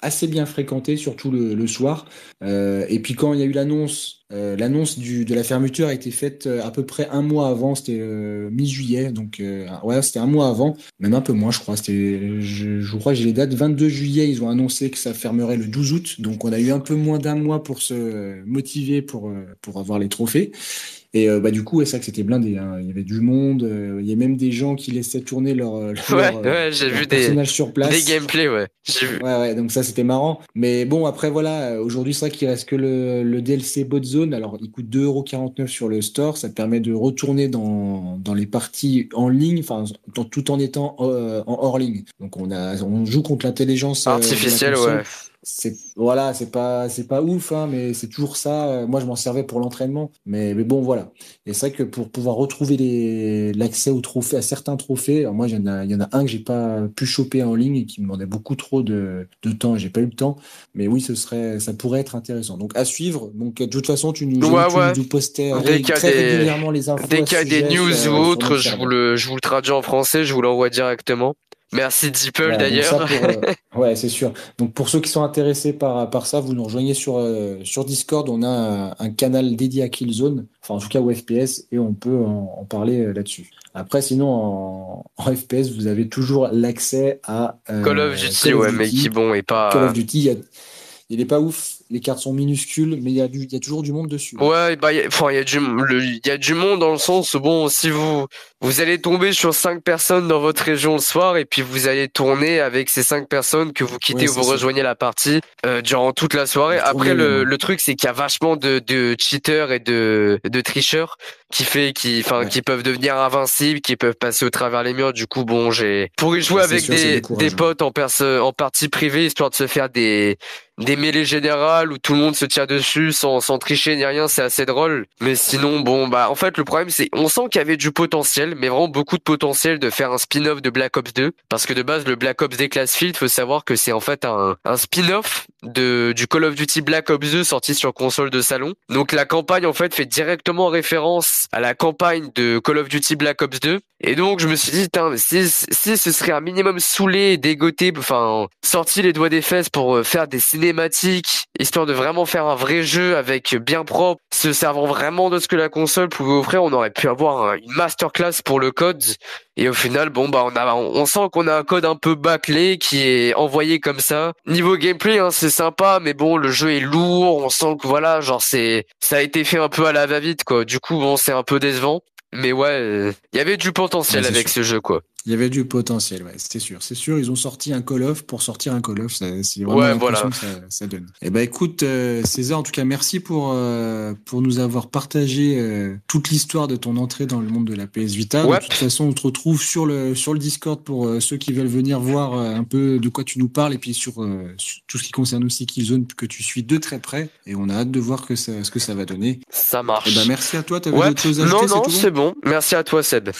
assez bien fréquenté, surtout le soir. Et puis quand il y a eu l'annonce de la fermeture a été faite à peu près un mois avant, c'était mi-juillet, donc ouais, c'était un mois avant, même un peu moins, je crois. Je crois que j'ai les dates. 22 juillet, ils ont annoncé que ça fermerait le 12 août, donc on a eu un peu moins d'un mois pour se motiver pour avoir les trophées. Et bah du coup, ouais, c'est vrai que c'était blindé, hein. Il y avait du monde, il y a même des gens qui laissaient tourner
Ouais, ouais, j'ai
leur
vu
personnage sur
des
place.
gameplays, ouais. J'ai vu.
Ouais, donc ça c'était marrant. Mais bon, après voilà, aujourd'hui c'est vrai qu'il reste que le DLC Bot Zone. Alors il coûte 2,49 € sur le store. Ça permet de retourner dans les parties en ligne, enfin tout en étant en hors ligne. Donc on joue contre l'intelligence de la
Artificiel, ouais.
console. Voilà, c'est pas ouf, hein, mais c'est toujours ça. Moi je m'en servais pour l'entraînement. Mais bon voilà. Et c'est vrai que pour pouvoir retrouver l'accès aux trophées, à certains trophées, alors moi il y en a un que j'ai pas pu choper en ligne et qui me demandait beaucoup trop de temps. J'ai pas eu le temps, mais oui, ça pourrait être intéressant. Donc à suivre. Donc de toute façon, j'ai vu
Ouais,
que tu
ouais.
nous postais
Dès qu'il y a
très régulièrement les infos
dès
à
qu'il
ce
y a des
sujet
news ou
sur
autres,
notre serveur.
je vous le traduis en français, je vous l'envoie directement. Merci Deeple
Voilà, donc ça
d'ailleurs.
ouais, c'est sûr. Donc pour ceux qui sont intéressés par ça, vous nous rejoignez sur Discord. On a un canal dédié à Killzone, enfin en tout cas au FPS, et on peut en parler là-dessus. Après, sinon en FPS, vous avez toujours l'accès à
Call of Duty,
Call of
ouais, mais qui
Duty.
bon est
Call of
pas.
Duty, il est pas ouf. Les cartes sont minuscules, mais il y a toujours du monde dessus, hein.
Ouais, bah, enfin, il y a du monde dans le sens où, bon, si vous allez tomber sur 5 personnes dans votre région le soir et puis vous allez tourner avec ces 5 personnes que vous quittez
Ouais,
ou
c'est
vous
ça.
rejoignez la partie, durant toute la soirée.
Vous
Après,
tournez bien, ouais.
le truc, c'est qu'il y a vachement de cheaters et de tricheurs
Ouais,
qui peuvent devenir invincibles, qui peuvent passer au travers les murs. Du coup, bon, pour y jouer
ouais, c'est
avec
sûr, c'est
des
décourageant.
potes en partie privée, histoire de se faire des mêlées générales où tout le monde se tire dessus sans tricher ni rien, c'est assez drôle. Mais sinon, bon, bah, en fait, le problème, c'est, on sent qu'il y avait du potentiel, mais vraiment beaucoup de potentiel de faire un spin-off de Black Ops 2. Parce que de base, le Black Ops Declassfield, faut savoir que c'est en fait un spin-off du Call of Duty Black Ops 2 sorti sur console de salon. Donc la campagne, en fait, fait directement référence à la campagne de Call of Duty Black Ops 2. Et donc, je me suis dit, putain, si ce serait un minimum saoulé, dégoté, enfin, sorti les doigts des fesses pour faire des cinématiques, histoire de vraiment faire un vrai jeu avec bien propre, se servant vraiment de ce que la console pouvait offrir, on aurait pu avoir une masterclass pour le code. Et au final, bon, bah, on sent qu'on a un code un peu bâclé qui est envoyé comme ça. Niveau gameplay, hein, c'est sympa, mais bon, le jeu est lourd, on sent que voilà, genre ça a été fait un peu à la va-vite, quoi. Du coup, bon, c'est un peu décevant. Mais ouais, il y avait du
Ouais,
potentiel
c'est
avec
sûr.
ce jeu, quoi.
Il y avait du potentiel, ouais, c'est sûr. C'est sûr, ils ont sorti un Call of pour sortir un Call of. C'est vraiment
Ouais,
l'impression
voilà.
que ça donne. Eh ben, écoute, César, en tout cas, merci pour nous avoir partagé toute l'histoire de ton entrée dans le monde de la PS Vita. De
Ouais,
toute façon, on te retrouve sur le Discord pour ceux qui veulent venir voir un peu de quoi tu nous parles et puis sur tout ce qui concerne aussi Killzone que tu suis de très près. Et on a hâte de voir ce que ça va donner.
ça
Eh ben,
marche.
merci à toi. T'avais
Ouais,
d'autres choses à
non,
ajouter, c'est
non,
tout bon?
c'est bon. Merci à toi, Seb.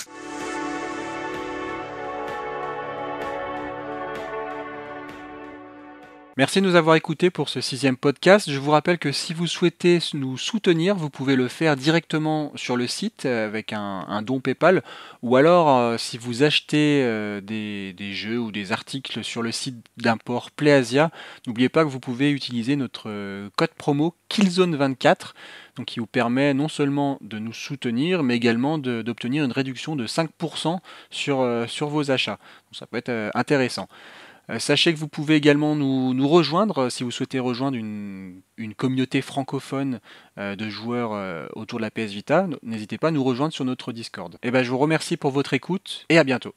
Merci de nous avoir écoutés pour ce 6e podcast. Je vous rappelle que si vous souhaitez nous soutenir, vous pouvez le faire directement sur le site avec un don PayPal, ou alors si vous achetez des jeux ou des articles sur le site d'import PlayAsia, n'oubliez pas que vous pouvez utiliser notre code promo Killzone24, donc qui vous permet non seulement de nous soutenir, mais également d'obtenir une réduction de 5% sur vos achats. Donc ça peut être intéressant. Sachez que vous pouvez également nous rejoindre si vous souhaitez rejoindre une communauté francophone de joueurs autour de la PS Vita. N'hésitez pas à nous rejoindre sur notre Discord. Et ben, je vous remercie pour votre écoute et à bientôt.